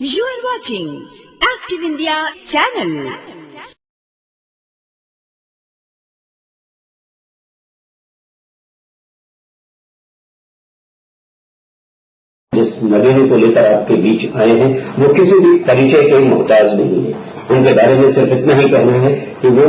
You are watching Active India channel. जिस नगेरे को लेकर आपके बीच आए हैं वो किसी भी परिचय के मोहताज नहीं है। उनके बारे में सिर्फ इतना ही कहना है कि वो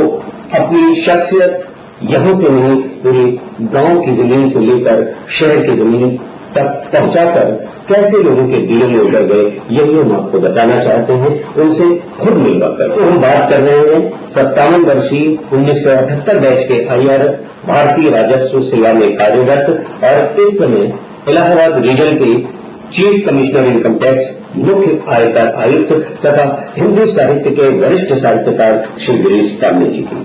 अपनी शख्सियत यहां से नहीं पूरी गांव की जमीन से लेकर शहर की जमीन तक पहुंचाकर कैसे लोगों के दिलों में उतर गए यही हम आपको बताना चाहते हैं उनसे खुद मिलकर। तो हम बात कर रहे हैं 57 वर्षीय 1978 बैच के IRS भारतीय राजस्व सेवा में कार्यरत और इस समय इलाहाबाद रीजन के चीफ कमिश्नर इनकम टैक्स मुख्य आयकर आयुक्त तथा हिंदी साहित्य के वरिष्ठ साहित्यकार श्री गिरीश पांडे जी की।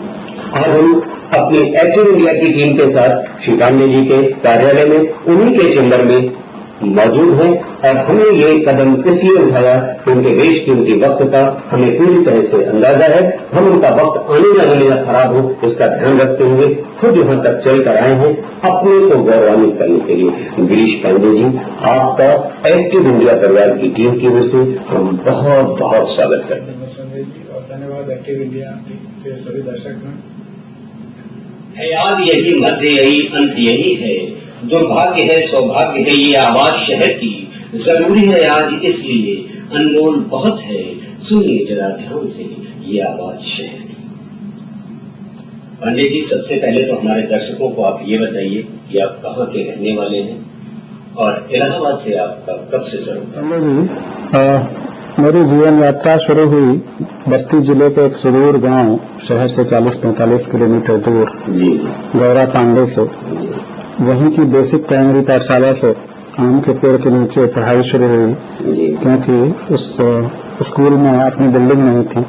आज हम अपनी एक्टिव इंडिया की टीम के साथ श्री पांडे जी के कार्यालय में उन्हीं के चैम्बर में मौजूद हैं और हमने ये कदम इसलिए उठाया कि उनके बेशकीमती वक्त का हमें पूरी तरह से अंदाजा है। हम उनका वक्त आने जाने में खराब हो इसका ध्यान रखते हुए खुद यहां तक चलकर आए हैं अपने को गौरवान्वित करने के लिए। गिरीश पांडे जी आपका एक्टिव इंडिया परिवार की टीम की ओर से हम बहुत बहुत स्वागत करते हैं। संजय जी और धन्यवाद एक्टिव इंडिया के सभी दर्शक में। है याद यही मध्य यही अंत यही है, दुर्भाग्य है सौभाग्य है ये आवाज शहर की, जरूरी है आज इसलिए अनमोल बहुत है, सुनिए जरा ध्यान से ये आवाज शहर की। पांडे जी सबसे पहले तो हमारे दर्शकों को आप ये बताइए कि आप कहाँ के रहने वाले हैं और इलाहाबाद से आपका कब से जी मेरी जीवन यात्रा शुरू हुई बस्ती जिले के एक सुदूर गांव शहर से 40-45 किलोमीटर दूर गौरा पांडे से। वहीं की बेसिक प्राइमरी पाठशाला से आम के पेड़ के नीचे पढ़ाई शुरू हुई क्योंकि उस स्कूल में अपनी बिल्डिंग नहीं थी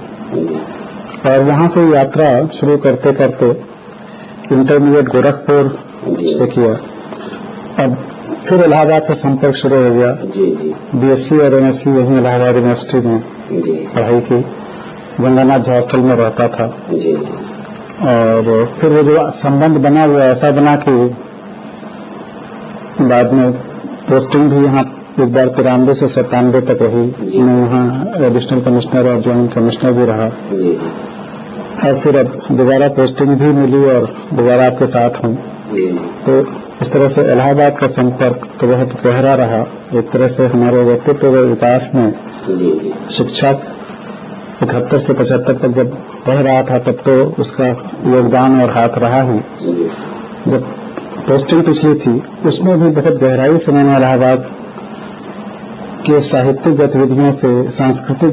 और वहां से यात्रा शुरू करते करते इंटरमीडिएट गोरखपुर से किया। अब फिर इलाहाबाद से संपर्क शुरू हो गया। BSc और MSc यहीं इलाहाबाद यूनिवर्सिटी में पढ़ाई की। गंगानाथ हॉस्टल में रहता था और फिर वो जो संबंध बना हुआ ऐसा बना कि बाद में पोस्टिंग भी यहाँ एक बार 93 से 97 तक रही। मैं यहाँ एडिशनल कमिश्नर और ज्वाइंट कमिश्नर भी रहा और फिर अब दोबारा पोस्टिंग भी मिली और दोबारा आपके साथ हूँ। तो इस तरह से इलाहाबाद का संपर्क तो बहुत गहरा रहा। एक तरह से हमारे व्यक्तित्व विकास में शिक्षा 71 से 75 तक जब पढ़ रहा था तब तो उसका योगदान और हाथ रहा है। जब पोस्टिंग पिछली थी उसमें भी बहुत गहराई से मैंने इलाहाबाद के साहित्यिक गतिविधियों से सांस्कृतिक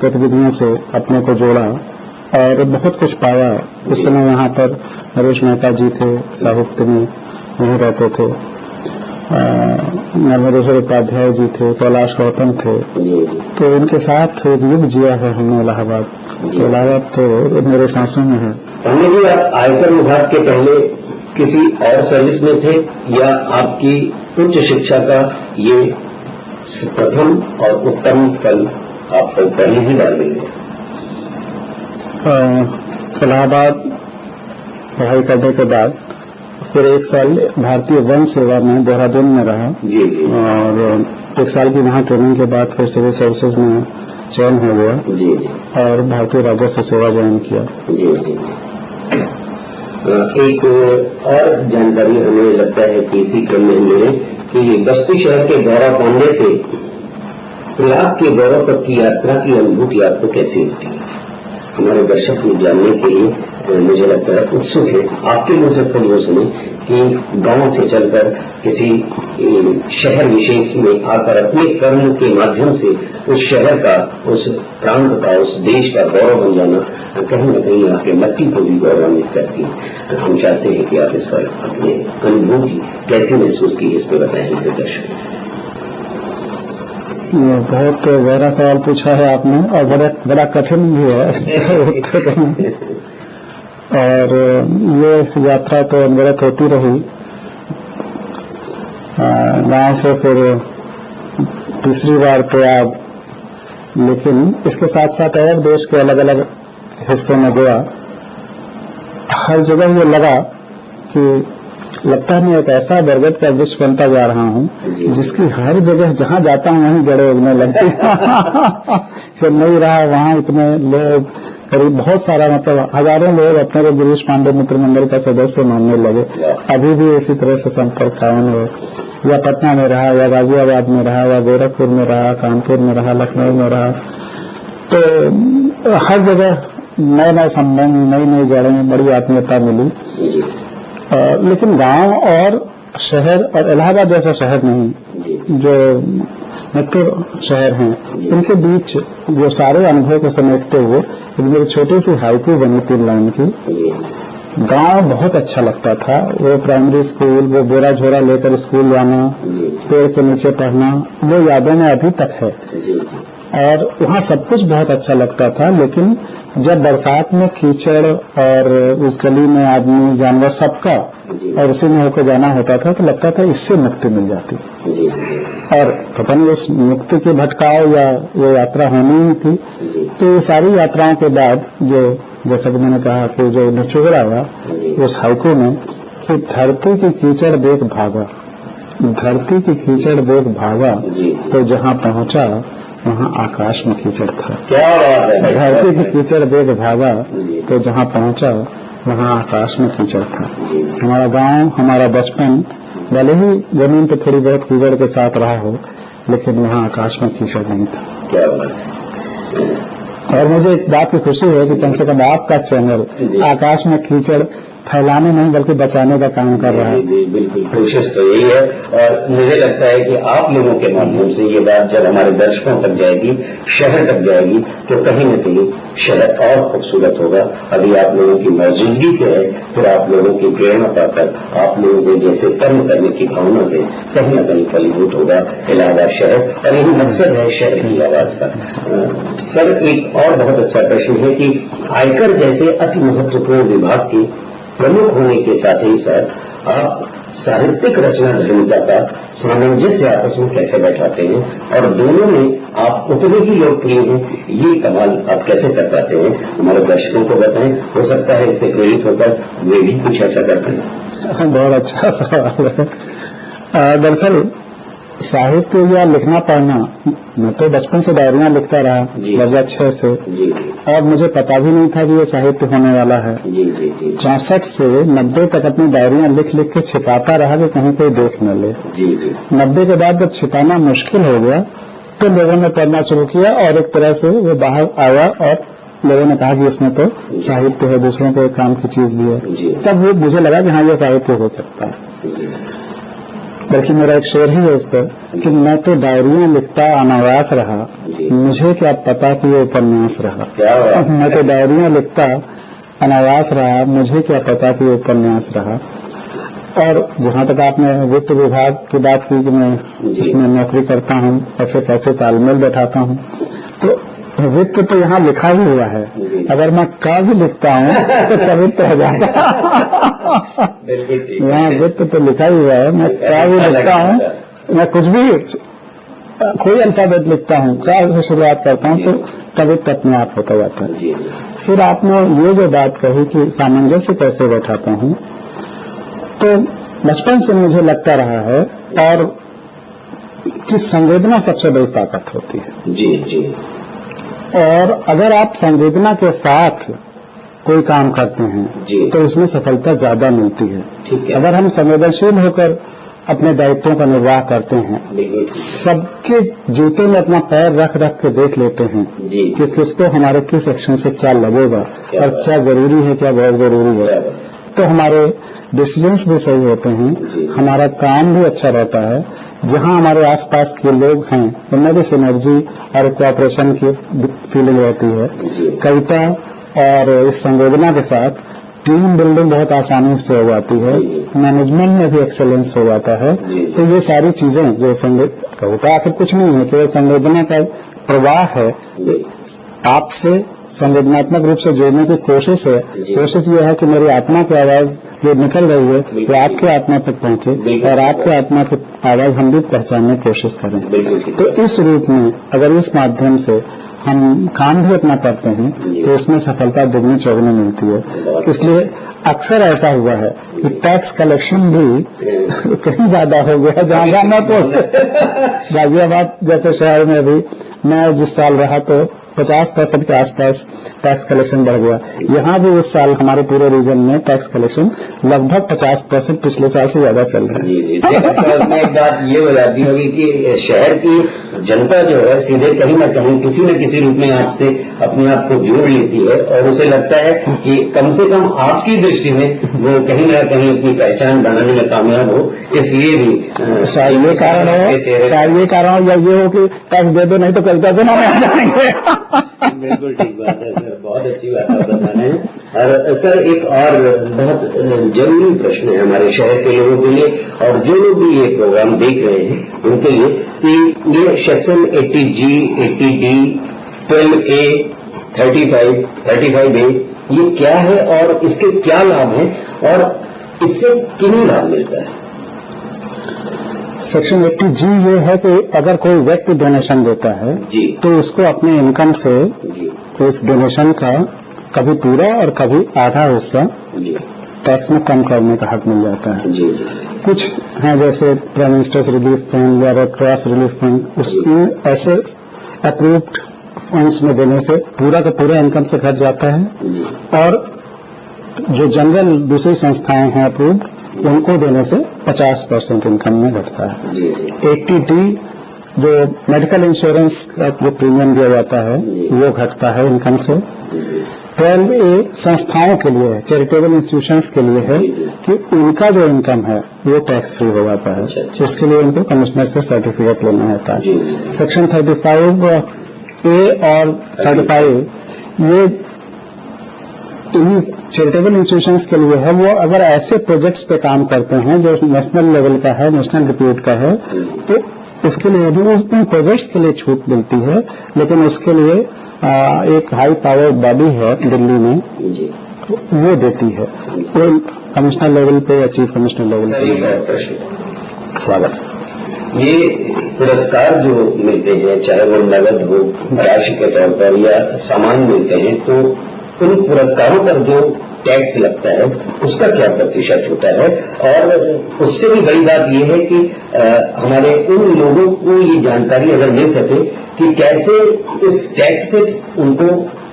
गतिविधियों से अपने को जोड़ा और बहुत कुछ पाया। उस समय यहाँ पर नरेश मेहता जी थे, साहित्य में वहीं रहते थे। नर्मदेश्वर उपाध्याय जी थे, कैलाश गौतम थे, तो इनके साथ एक युग जिया है हमने इलाहाबाद। तो इलाहाबाद तो मेरे सांसों में है। पांडे जी आप आयकर विभाग के पहले किसी और सर्विस में थे या आपकी उच्च शिक्षा का ये प्रथम और उत्तम फल आपको पहले ही डाल देंगे? इलाहाबाद पढ़ाई करने के बाद फिर 1 साल भारतीय वन सेवा में देहरादून में रहा और 1 साल की वहाँ ट्रेनिंग के बाद फिर सिविल सर्विसेज में चयन हो गया और भारतीय राजस्व सेवा ज्वाइन किया। एक और जानकारी हमें लगता है कि इसी क्रम में मिले कि बस्ती शहर के गौरा पांडे से प्रयाग के गौरव तक की यात्रा की अनुभूति आपको कैसी होती है? हमारे दर्शक को जानने के लिए मुझे लगता है उत्सुक है आपके मुंह से खुद वो सुने कि गांव से चलकर किसी शहर विशेष में आकर अपने कर्म के माध्यम से उस शहर का, उस प्रांत का, उस देश का गौरव बन जाना कहीं न कहीं आपके मट्टी को भी गौरवान्वित करती है। हम चाहते हैं कि आप इस पर अपनी अनुभूति कैसे महसूस की इस पर बताएं हमारे दर्शक। बहुत गहरा सवाल पूछा है आपने और बड़ा कठिन भी है और ये यात्रा तो अनवरत होती रही। गांव से फिर तीसरी बार प्रयाग, लेकिन इसके साथ साथ और देश के अलग अलग हिस्सों में गया। हर जगह ये लगा कि लगता है मैं एक ऐसा बरगद का वृक्ष बनता जा रहा हूँ जिसकी हर जगह जहाँ जाता हूँ वहीं जड़ें उगने लगती हैं। जब नहीं रहा वहाँ इतने लोग, करीब बहुत सारा मतलब हजारों लोग अपने को गिरीश पांडे मित्र मंडल का सदस्य मानने लगे। अभी भी इसी तरह से संपर्क कायम है, या पटना में रहा, या गाजियाबाद में रहा, या गोरखपुर में रहा, कानपुर में रहा, लखनऊ में रहा, तो हर जगह नए नए संबंध, नई नई जड़ें, बड़ी आत्मीयता मिली। लेकिन गांव और शहर, और इलाहाबाद जैसा शहर नहीं, जो मेट्रो शहर हैं, उनके बीच जो सारे अनुभव को समेटते हुए एक मेरी छोटी सी हाइकू बनी 3 लाइन की। गांव बहुत अच्छा लगता था, वो प्राइमरी स्कूल, वो बोरा झोरा लेकर स्कूल जाना, पेड़ के नीचे पढ़ना, वो यादों में अभी तक है। और वहाँ सब कुछ बहुत अच्छा लगता था, लेकिन जब बरसात में कीचड़ और उस गली में आदमी, जानवर सबका, और उसी में होकर जाना होता था, तो लगता था इससे मुक्ति मिल जाती। और पता नहीं उस मुक्ति के भटकाव या ये यात्रा होनी ही थी। तो ये सारी यात्राओं के बाद जो, जैसा कि मैंने कहा कि जो निचोड़ा हुआ उस हाइकू में कि धरती की कीचड़ देख भागा, धरती की कीचड़ देख भागा, तो जहाँ पहुंचा वहाँ आकाश में कीचड़ था। क्या बात है। धरती की कीचड़ देख भागा, तो जहाँ पहुंचा वहाँ आकाश में कीचड़ था। हमारा गांव, हमारा बचपन भले ही जमीन पे थोड़ी बहुत कीचड़ के साथ रहा हो, लेकिन वहाँ आकाश में कीचड़ नहीं था। क्या बात है। और मुझे एक बात की खुशी है कि कम से कम आपका चैनल आकाश में कीचड़ फैलाने नहीं बल्कि बचाने का काम कर रहा है। बिल्कुल, कोशिश तो यही है। और मुझे लगता है कि आप लोगों के माध्यम से ये बात जब हमारे दर्शकों तक जाएगी, शहर तक जाएगी, तो कहीं न कहीं शहर और खूबसूरत होगा। अभी आप लोगों की मौजूदगी से है, फिर आप लोगों की प्रेरणा पाकर, आप लोगों के जैसे कर्म करने की भावना से कहीं न कहीं फलीभूत होगा इलाहाबाद शहर। और यही मकसद है शहर की आवाज का। सर, एक और बहुत अच्छा प्रश्न है कि आयकर जैसे अति महत्वपूर्ण विभाग की प्रमुख होने के साथ ही साथ आप साहित्यिक रचना धर्मिता का सामंजस्य आपस में कैसे बैठाते हैं, और दोनों में आप उतने ही लोकप्रिय हैं, ये कमाल आप कैसे कर पाते हैं, हमारे दर्शकों को बताएं। हो सकता है इससे प्रेरित होकर वे भी कुछ ऐसा करते हैं। बहुत अच्छा सवाल है। दरअसल साहित्य या लिखना पढ़ना, मैं तो बचपन से डायरियां लिखता रहा, दर्जा 6 से, और मुझे पता भी नहीं था कि ये साहित्य होने वाला है। 64 से 90 तक अपनी डायरियां लिख लिख के छिपाता रहा कि कहीं कोई देख न ले। 90 के बाद जब छिपाना मुश्किल हो गया तो लोगों ने पढ़ना शुरू किया, और एक तरह से वो बाहर आया, और लोगों ने कहा कि इसमें तो साहित्य है, दूसरों को एक काम की चीज भी है। तब वो मुझे लगा कि हाँ, ये साहित्य हो सकता है। बल्कि मेरा एक शेर ही है इस पर कि मैं तो डायरियां लिखता अनायास रहा, मुझे क्या पता कि ये उपन्यास रहा। मैं तो डायरियां लिखता अनायास रहा, मुझे क्या पता कि ये उपन्यास रहा। और जहाँ तक आपने वित्त विभाग की बात की कि मैं इसमें नौकरी करता हूँ और फिर कैसे तालमेल बैठाता हूँ, तो वित्त तो यहाँ लिखा ही हुआ है। अगर मैं काव्य लिखता हूँ तो कवित्व हो जाता। यहाँ वित्त तो लिखा ही हुआ है, मैं काव्य लिखता हूँ, मैं कुछ भी कोई अल्फाबेट लिखता हूँ, काव्य से शुरुआत करता हूँ, तो कवित्व अपने आप होता जाता है। फिर आपने ये जो बात कही कि सामंजस्य कैसे बैठाता हूँ, तो बचपन से मुझे लगता रहा है और कि संवेदना सबसे बड़ी ताकत होती है। जी। और अगर आप संवेदना के साथ कोई काम करते हैं तो इसमें सफलता ज्यादा मिलती है। ठीक है। अगर हम संवेदनशील होकर अपने दायित्वों का निर्वाह करते हैं, सबके जूते में अपना पैर रख रख के देख लेते हैं कि किसको हमारे किस एक्शन से क्या लगेगा और क्या जरूरी है, क्या बहुत जरूरी है, तो हमारे डिसीजंस भी सही होते हैं, हमारा काम भी अच्छा रहता है। जहां हमारे आसपास के लोग हैं उनमें भी सिनर्जी और कोऑपरेशन की फीलिंग रहती है। कविता और इस संवेदना के साथ टीम बिल्डिंग बहुत आसानी से हो जाती है, मैनेजमेंट में भी एक्सेलेंस हो जाता है। तो ये सारी चीजें जो कविता आखिर कुछ नहीं है, केवल संवेदना का प्रवाह है, आपसे संवेदनात्मक रूप से जोड़ने की कोशिश है। कोशिश यह है कि मेरी आत्मा की आवाज जो निकल रही है वो आपके आत्मा तक पहुंचे और आपके आत्मा की आवाज हम भी पहचानने की कोशिश करें। तो इस रूप में अगर इस माध्यम से हम काम भी अपना करते हैं तो उसमें सफलता दुगनी चौगुनी मिलती है। इसलिए अक्सर ऐसा हुआ है कि टैक्स कलेक्शन भी कहीं ज्यादा हो गया। जहां मैं पोस्ट गाजियाबाद जैसे शहर में भी मैं जिस साल रहा तो 50% के आसपास टैक्स कलेक्शन बढ़ गया। यहाँ भी इस साल हमारे पूरे रीजन में टैक्स कलेक्शन लगभग 50% पिछले साल से ज्यादा चल रहा है। जी जी। तो एक बात ये हो जाती होगी कि शहर की जनता जो है सीधे कहीं ना कहीं किसी न किसी रूप में आपसे अपने आप को जोड़ लेती है और उसे लगता है कि कम से कम आपकी दृष्टि में वो कहीं ना कहीं अपनी पहचान बनाने में कामयाब हो। इसलिए भी शायद ये कारण या ये हो कि टैक्स दे दो नहीं तो कविता सुना में आ जाएंगे। बिल्कुल ठीक बात है सर, बहुत अच्छी बात आप बता रहे हैं। और सर एक और बहुत जरूरी प्रश्न है हमारे शहर के लोगों के लिए और जो लोग भी ये प्रोग्राम देख रहे हैं उनके लिए कि ये section 80G, 80D, 12A, 35A ये क्या है और इसके क्या लाभ हैं और इससे किन्हीं लाभ मिलता है? सेक्शन 80G ये है कि अगर कोई व्यक्ति डोनेशन देता है जी तो उसको अपने इनकम से जी उस डोनेशन का कभी पूरा और कभी आधा हिस्सा जी टैक्स में कम करने का हक मिल जाता है। जी जी कुछ हैं जैसे प्राइम मिनिस्टर्स रिलीफ फंड या रेड क्रॉस रिलीफ फंड, उसमें ऐसे अप्रूव्ड फंड्स में देने से पूरा का पूरा इनकम से घट जाता है। जी और जो जनरल दूसरी संस्थाएं हैं अप्रूव्ड उनको देने से 50% इनकम में घटता है। जी 80D जो मेडिकल इंश्योरेंस का जो प्रीमियम दिया जाता है वो घटता है इनकम से। 12A संस्थाओं के लिए है, चैरिटेबल इंस्टीट्यूशंस के लिए है कि उनका जो इनकम है वो टैक्स फ्री हो जाता है। उसके लिए उनको कमिश्नर से सर्टिफिकेट लेना होता है। सेक्शन 35A और 35 ये इन्हीं चैरिटेबल इंस्टीट्यूशंस के लिए है। वो अगर ऐसे प्रोजेक्ट्स पे काम करते हैं जो नेशनल लेवल का है, नेशनल रिप्यूट का है, तो उसके लिए भी उन प्रोजेक्ट्स के लिए छूट मिलती है। लेकिन उसके लिए एक हाई पावर बॉडी है दिल्ली में वो देती है, वो कमिश्नर लेवल पे या चीफ कमिश्नर लेवल पे। स्वागत। ये पुरस्कार जो मिलते हैं चाहे वो नगद हो, राशि के तौर पर या सामान मिलते हैं, तो उन पुरस्कारों पर जो टैक्स लगता है उसका क्या प्रतिशत होता है? और उससे भी बड़ी बात यह है कि हमारे उन लोगों को ये जानकारी अगर मिल सके कि कैसे इस टैक्स से उनको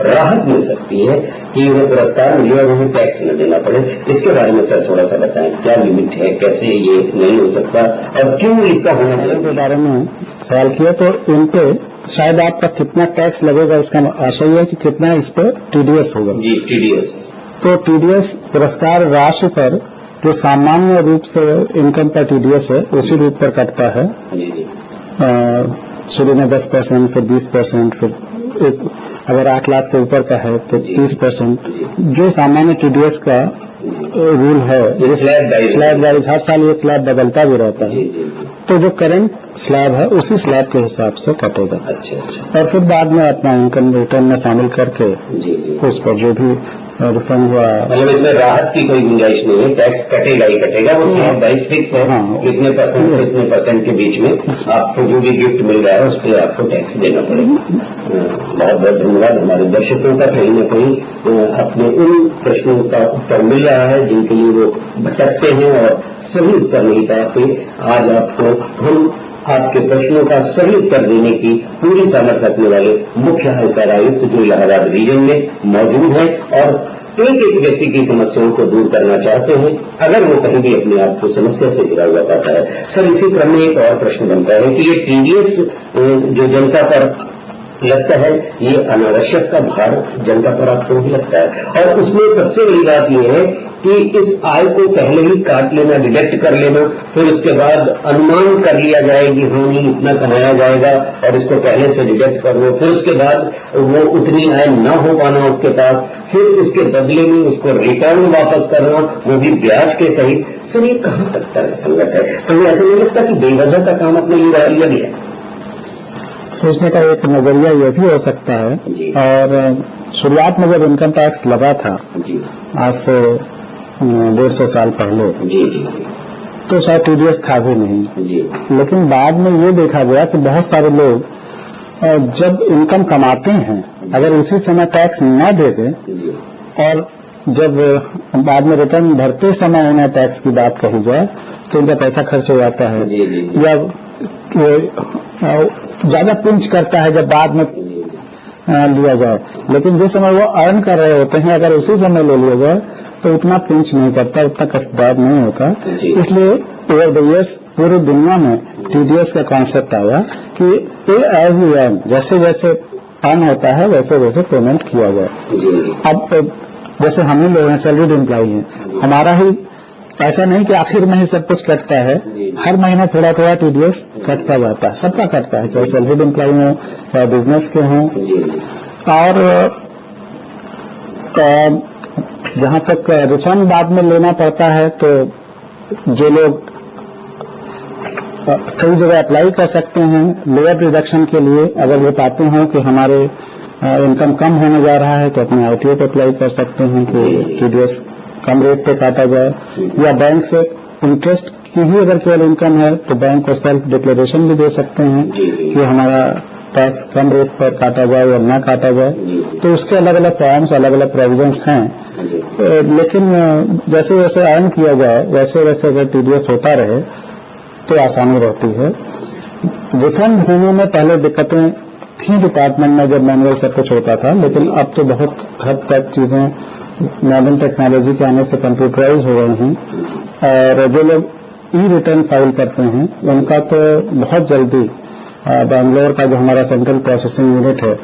राहत मिल सकती है कि उन्हें पुरस्कार मिले और उन्हें टैक्स न देना पड़े, इसके बारे में सर थोड़ा सा बताएं। क्या लिमिट है, कैसे ये नहीं हो सकता और क्यों इसका होना चाहिए के बारे में सवाल किया। तो इन पे शायद आपका कितना टैक्स लगेगा इसका आशय है कि कितना इस पर TDS होगा। जी TDS। तो TDS पुरस्कार राशि पर जो सामान्य रूप से इनकम का TDS है उसी रूप पर कटता है। शुरू में 10%, फिर 20%, फिर अगर 8 लाख से ऊपर का है तो 30%। जो सामान्य TDS का रूल है स्लैब वाइज हर साल ये स्लैब बदलता भी रहता है। तो जो करंट स्लैब है उसी स्लैब के हिसाब से कटेगा। और फिर बाद में अपना इनकम रिटर्न में शामिल करके उस पर जो भी रिफंड हुआ, मतलब इसमें राहत की कोई गुंजाइश नहीं है, टैक्स कटेगा ही कटेगा। वो स्लैब वाइज फिक्स है। कितने परसेंट के बीच में आपको जो भी गिफ्ट मिल रहा है उस पर आपको टैक्स देना पड़ेगा। बहुत बहुत धन्यवाद। हमारे दर्शकों का कहीं न कहीं अपने उन प्रश्नों का उत्तर मिल रहा है जिनके लिए वो भटकते हैं और सही उत्तर नहीं पाते। आज आपको हम आपके प्रश्नों का सही उत्तर देने की पूरी सामर्थ्य रखने वाले मुख्य आयकर आयुक्त जो इलाहाबाद रीजन में मौजूद हैं और एक एक व्यक्ति की समस्याओं को दूर करना चाहते हैं अगर वो कहीं भी अपने आप को समस्या से जुड़ा हुआ पाता है। सर इसी क्रम में एक और प्रश्न बनता है कि ये TDS जो जनता पर लगता है ये अनावश्यक का भार जनता पर आपको नहीं लगता है? और उसमें सबसे बड़ी बात यह है कि इस आय को पहले ही काट लेना, डिडक्ट कर लेना, फिर उसके बाद अनुमान कर लिया जाए कि हाँ नहीं इतना कमाया जाएगा और इसको पहले से डिडक्ट कर लो, फिर उसके बाद वो उतनी आय न हो पाना उसके पास, फिर उसके बदले में उसको रिटर्न वापस करना, वो भी ब्याज के सहित। सर ये कहाँ तक संगत है? तो ऐसा नहीं लगता कि बेवजह का काम अपने लिए लिया गया? सोचने का एक नजरिया यह भी हो सकता है। और शुरुआत में जब इनकम टैक्स लगा था आज से 150 साल पहले तो शायद TDS था भी नहीं। लेकिन बाद में ये देखा गया कि बहुत सारे लोग जब इनकम कमाते हैं अगर उसी समय टैक्स न दे दें जी और जब बाद में रिटर्न भरते समय उन्हें टैक्स की बात कही जाए तो उनका पैसा खर्च हो जाता है जी जी जी या ज्यादा पिंच करता है जब बाद में लिया जाए, लेकिन जिस समय वो अर्न कर रहे होते हैं अगर उसी समय ले लिया जाए तो उतना पिंच नहीं करता, उतना कष्टदायक नहीं होता। जी। इसलिए ओवर द इयर्स पूरी दुनिया में टीडीएस का कॉन्सेप्ट आया कि एज यू अर्न, जैसे जैसे अर्न होता है वैसे वैसे पेमेंट किया जाए। जी अब जैसे हम ही लोग हैं, सैलरीड एम्प्लॉई हैं, हमारा ही ऐसा नहीं कि आखिर में ही सब कुछ कटता है, हर महीने थोड़ा थोड़ा टीडीएस कटता जाता है, सबका कटता है, चाहे सैलरीड एम्प्लॉई हो चाहे बिजनेस के हों। जी और जहां तक रिफंड बाद में लेना पड़ता है तो जो लोग कई जगह अप्लाई कर सकते हैं लोअर डिडक्शन के लिए, अगर वो पाते हो कि हमारे इनकम कम होने जा रहा है तो अपने आईटीओ पे अप्लाई कर सकते हैं कि टीडीएस कम रेट पे काटा जाए, या बैंक से इंटरेस्ट की ही अगर केवल इनकम है तो बैंक को सेल्फ डिक्लेरेशन भी दे सकते हैं कि हमारा टैक्स कम रेट पर काटा जाए या ना काटा जाए। तो उसके अलग अलग फॉर्म्स, अलग अलग प्रोविजंस हैं, लेकिन जैसे जैसे अर्न किया जाए वैसे वैसे अगर टीडीएस होता रहे तो आसानी रहती है। रिफंड होने में पहले दिक्कतें थी डिपार्टमेंट में जब मैनुअल सब कुछ होता था, लेकिन अब तो बहुत हद तक चीजें मॉडर्न टेक्नोलॉजी के आने से कंप्यूटराइज हो गई हैं और जो लोग ई रिटर्न फाइल करते हैं उनका तो बहुत जल्दी बैंगलोर का जो हमारा सेंट्रल प्रोसेसिंग यूनिट है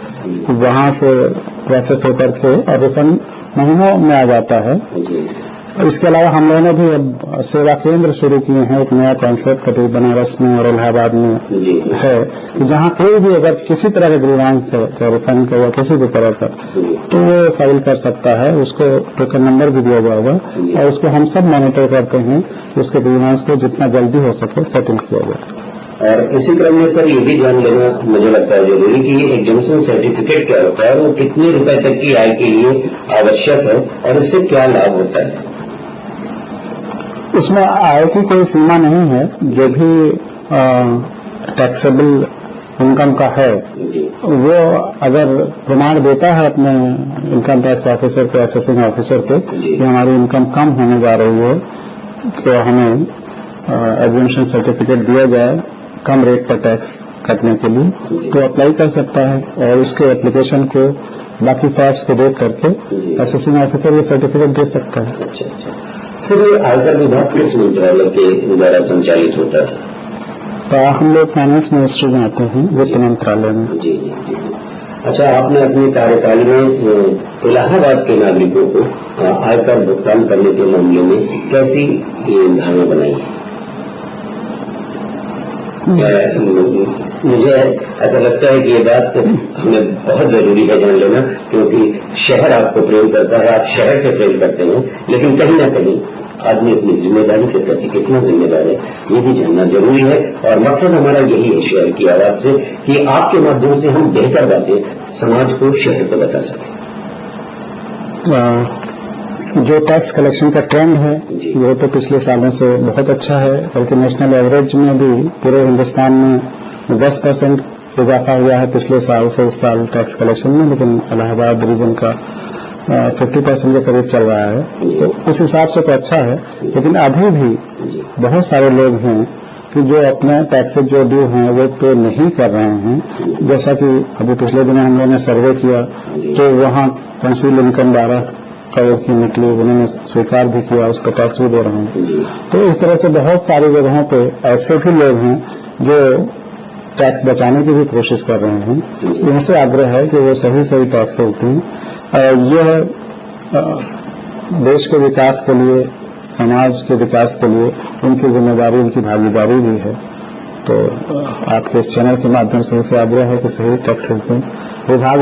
वहां से प्रोसेस होकर के और रिफंड महीनों में आ जाता है। इसके अलावा हम लोगों ने भी अब सेवा केंद्र शुरू किए हैं, एक नया कॉन्सेप्ट कभी बनारस में और इलाहाबाद में है कि जहां कोई भी अगर किसी तरह का ग्रीवांस है चाहे रिफंड का या किसी भी तरह का तो वो फाइल कर सकता है, उसको टोकन नंबर भी दिया जाएगा और उसको हम सब मॉनिटर करते हैं कि उसके ग्रीवांस को जितना जल्दी हो सके सेटल किया जाए। और इसी क्रम में सर ये भी जान लेना मुझे लगता है जरूरी कि ये एग्जम्पशन सर्टिफिकेट क्या होता है, वो कितने रुपए तक की आय के लिए आवश्यक है और इससे क्या लाभ होता है? उसमें आय की कोई सीमा नहीं है, जो भी टैक्सेबल इनकम का है वो अगर प्रमाण देता है अपने इनकम टैक्स ऑफिसर को, असेसिंग ऑफिसर को कि हमारी इनकम कम होने जा रही है तो हमें एग्जम्पशन सर्टिफिकेट दिया जाए कम रेट पर टैक्स कटने के लिए, तो अप्लाई कर सकता है और उसके एप्लीकेशन को बाकी फैक्ट्स को देख करके असेसिंग ऑफिसर ये सर्टिफिकेट दे सकता है। सर ये आयकर विभाग किस मंत्रालय के द्वारा संचालित होता है? तो हम लोग फाइनेंस मिनिस्ट्री में आते हैं, वित्त मंत्रालय में। जी जी जी। अच्छा, आपने अपने कार्यकाल में इलाहाबाद के नागरिकों को आयकर भुगतान करने के मामले में कैसी धारणा बनाई है? मुझे ऐसा लगता है कि ये बात हमें बहुत जरूरी है जान लेना, क्योंकि शहर आपको प्रेम करता है, आप शहर से प्रेम करते हैं, लेकिन कहीं ना कहीं आदमी अपनी जिम्मेदारी के प्रति कितना जिम्मेदार है ये भी जानना जरूरी है। और मकसद हमारा यही है शेयर की आवाज से कि आपके माध्यम से हम बेहतर बातें समाज को, शहर को बता सकें। जो टैक्स कलेक्शन का ट्रेंड है वो तो पिछले सालों से बहुत अच्छा है, बल्कि नेशनल एवरेज में भी पूरे हिंदुस्तान में 10% इजाफा हुआ है पिछले साल से इस साल टैक्स कलेक्शन में, लेकिन इलाहाबाद रीजन का 50% के करीब चल रहा है, तो उस हिसाब से तो अच्छा है। लेकिन अभी भी बहुत सारे लोग हैं कि जो अपने टैक्सेस जो ड्यू हैं वो पे नहीं कर रहे हैं। जैसा कि अभी पिछले दिनों हम लोगों ने सर्वे किया तो वहाँ कंसील इनकम 12 करोड़ की निकली, उन्होंने स्वीकार भी किया, उस पर टैक्स भी दे रहे हैं। तो इस तरह से बहुत सारी जगहों पे ऐसे भी लोग हैं जो टैक्स बचाने की भी कोशिश कर रहे हैं। इनसे आग्रह है कि वो सही सही टैक्सेस दें। यह देश के विकास के लिए, समाज के विकास के लिए उनकी जिम्मेदारी, उनकी भागीदारी भी है। तो आपके इस चैनल के माध्यम से उनसे आग्रह है कि सही टैक्सेस दें। विभाग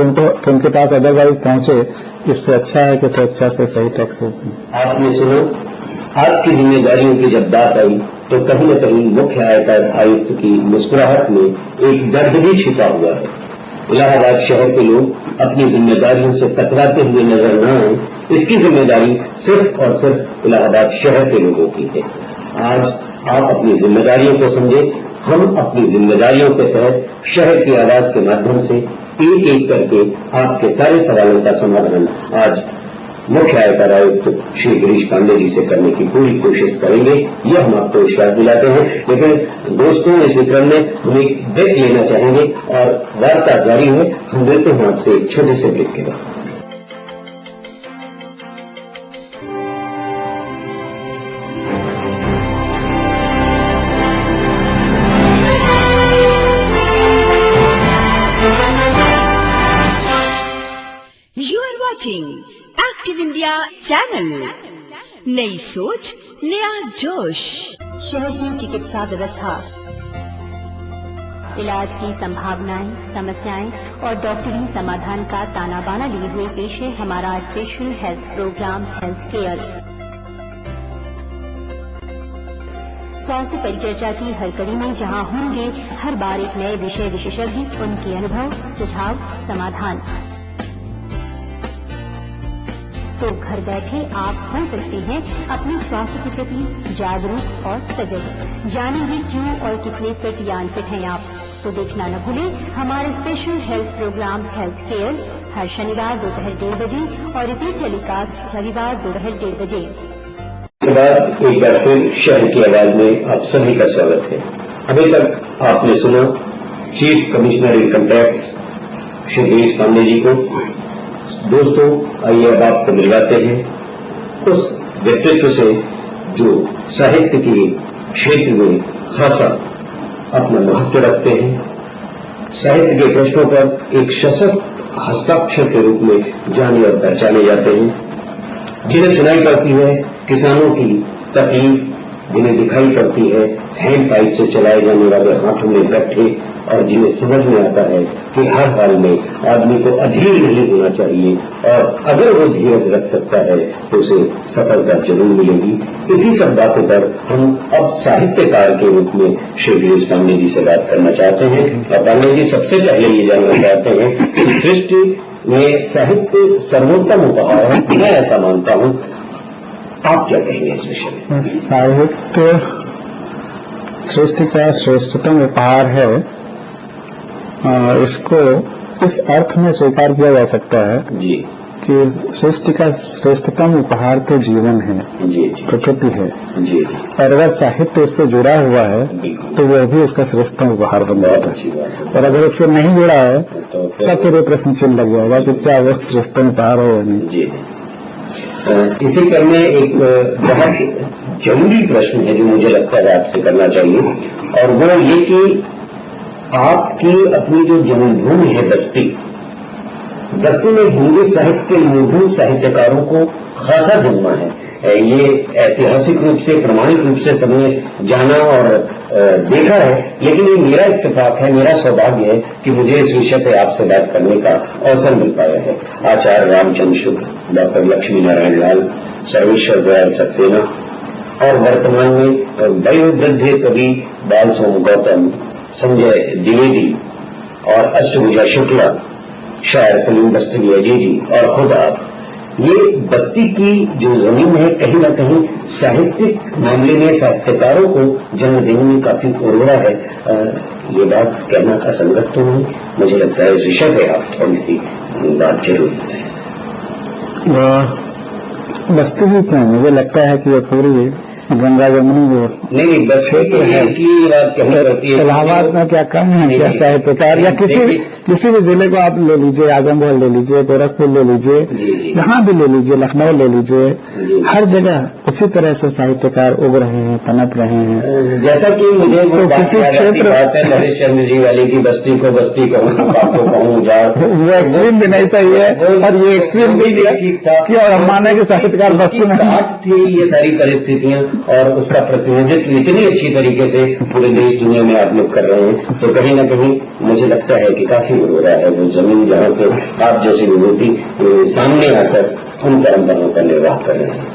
उनके पास अदरवाइज पहुंचे, इससे अच्छा है कि स्वेच्छा से सही टैक्सेस दें। आपने सुनो, आपकी जिम्मेदारियों की जब बात आई तो कहीं न कहीं मुख्य आयकर आयुक्त की मुस्कुराहट में एक दर्द भी छिपा हुआ है। इलाहाबाद शहर के लोग अपनी जिम्मेदारियों से टकराते हुए नजर न आए, इसकी जिम्मेदारी सिर्फ और सिर्फ इलाहाबाद शहर के लोगों की है। आज आप अपनी जिम्मेदारियों को समझे, हम अपनी जिम्मेदारियों के तहत शहर की आवाज के माध्यम से एक एक करके आपके सारे सवालों का समाधान आज मुख्य आयकर आयुक्त श्री गिरीश पांडे जी से करने की पूरी कोशिश करेंगे, यह हम आपको विश्वास दिलाते हैं। लेकिन दोस्तों, इस क्रम में हम एक ब्रेक लेना चाहेंगे और वार्ता जारी है। हम मिलते हैं आपसे एक छोटे से ब्रेक के बाद। You are watching active India channel. नई सोच, नया जोश। शहर की चिकित्सा व्यवस्था, इलाज की संभावनाएं, समस्याएं और डॉक्टरी समाधान का ताना बाना लिए हुए पेश है हमारा special health program health care. स्वास्थ्य परिचर्चा की हर कड़ी में जहां होंगे हर बार एक नए विषय विशेषज्ञ, उनके अनुभव, सुझाव, समाधान। तो घर बैठे आप हो सकते हैं अपने स्वास्थ्य के प्रति जागरूक और सजग। जानेंगे क्यों और कितने फिट या अनफिट हैं आप। तो देखना न भूलें हमारे special health program health care हर शनिवार दोपहर 1:30 बजे और रिपीट टेलीकास्ट रविवार दोपहर 1:30 बजे। के बाद एक बार फिर शहर की आवाज में आप सभी का स्वागत है। अभी तक आपने सुना chief commissioner income tax Shri Girish Pandey ji को। दोस्तों, आइए अब आपको मिलवाते हैं उस व्यक्तित्व से जो साहित्य के क्षेत्र में खासा अपना महत्व रखते हैं, साहित्य के प्रश्नों पर एक सशक्त हस्ताक्षर के रूप में जाने और पहचाने जाते हैं, जिन्हें सुनाई पड़ती है किसानों की तकलीफ, जिन्हें दिखाई पड़ती है हैंड पाइप से चलाए जाने वाले हाथों में गट्ठे, और जिन्हें समझ में आता है कि हर हाल में आदमी को अधीर नहीं होना चाहिए और अगर वो धीरज रख सकता है तो उसे सफलता जरूर मिलेगी। इसी सब बातों पर हम अब साहित्यकार के रूप में श्री गिरीश पांडे जी से बात करना चाहते हैं। और पांडे जी, सबसे पहले ये जानना चाहते हैं कि सृष्टि में साहित्य सर्वोत्तम उपहार है, मैं ऐसा मानता हूं, आप क्या कहेंगे इस विषय में? साहित्य सृष्टि का श्रेष्ठतम उपहार है। इसको इस अर्थ में स्वीकार किया जा सकता है जी कि सृष्टि का श्रेष्ठतम उपहार तो जीवन है, जी प्रकृति है जी। और अगर साहित्य उससे जुड़ा हुआ है तो वह भी उसका श्रेष्ठतम उपहार बन जाता है। और अगर उससे नहीं जुड़ा है तो फिर ये प्रश्न चिन्ह लग जाएगा कि क्या वो श्रेष्ठतम उपहार हो या नहीं। जी। इसी क्रम में एक बहुत जरूरी प्रश्न है जो मुझे लगता है आपसे करना चाहिए, और वो ये कि आपकी अपनी जो जन्मभूमि है बस्ती में हिंदी साहित्य के मूलभूत साहित्यकारों को खासा जन्मा है। ये ऐतिहासिक रूप से, प्रामाणिक रूप से सबने जाना और देखा है, लेकिन ये मेरा इत्तेफाक है, मेरा सौभाग्य है कि मुझे इस विषय पर आपसे बात करने का अवसर मिल पाया है। आचार्य रामचंद्र शुक्ल, डॉक्टर लक्ष्मी नारायण लाल, सर्वेश्वर दयाल सक्सेना और वर्तमान में वयोवृद्ध कवि बाल सोम गौतम, संजय द्विवेदी और अष्टभुजा शुक्ला, शायर सलीम बस्ती अजय जी और खुद आप। ये बस्ती की जो जमीन है कहीं न कहीं साहित्यिक मामले में साहित्यकारों को जन्म देने में काफी उर्वरा है। ये बात कहना असंगत तो नहीं, मुझे लगता है इस विषय पर आप थोड़ी सी बात जरूर बताएं। बस्ती ही क्यों, मुझे लगता है कि ये पूरी गंगा जमुनी नहीं, बस्ती तो है, इसलिए बात कहनी रहती है। इलाहाबाद में क्या कम है, क्या साहित्यकार, या किसी भी जिले को आप ले लीजिए, आजमगढ़ ले लीजिए, गोरखपुर ले लीजिए, यहाँ भी ले लीजिए, लखनऊ ले लीजिए, हर जगह उसी तरह से साहित्यकार उग रहे हैं, पनप रहे हैं। जैसा कि मुझे तो किसी क्षेत्र हरीश चंद्र जी वाली की बस्ती को कहूँ, आपको कहूँ जा, वो एक्सट्रीम भी नहीं सही है और ये एक्सट्रीम भी ठीक था कि और हम माने कि साहित्यकार बस्ती में थी। ये सारी परिस्थितियां और उसका प्रतिनिधित्व इतनी अच्छी तरीके से पूरे देश दुनिया में आप लोग कर रहे हैं, तो कहीं न कहीं मुझे लगता है कि काफी हो रहा है वो जमीन जहां से आप जैसी विभूति सामने आकर उन परंपराओं का निर्वाह कर रहे हैं।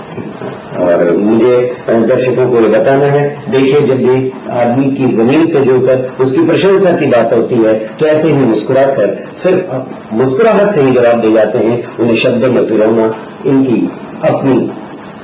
और मुझे दर्शकों को ये बताना है, देखिए जब भी आदमी की जमीन से जुड़कर उसकी प्रशंसा की बात होती है तो ऐसे ही मुस्कुराकर, सिर्फ मुस्कुराहट से ही जवाब दे जाते हैं, उन्हें शब्दों में पिरोना इनकी अपनी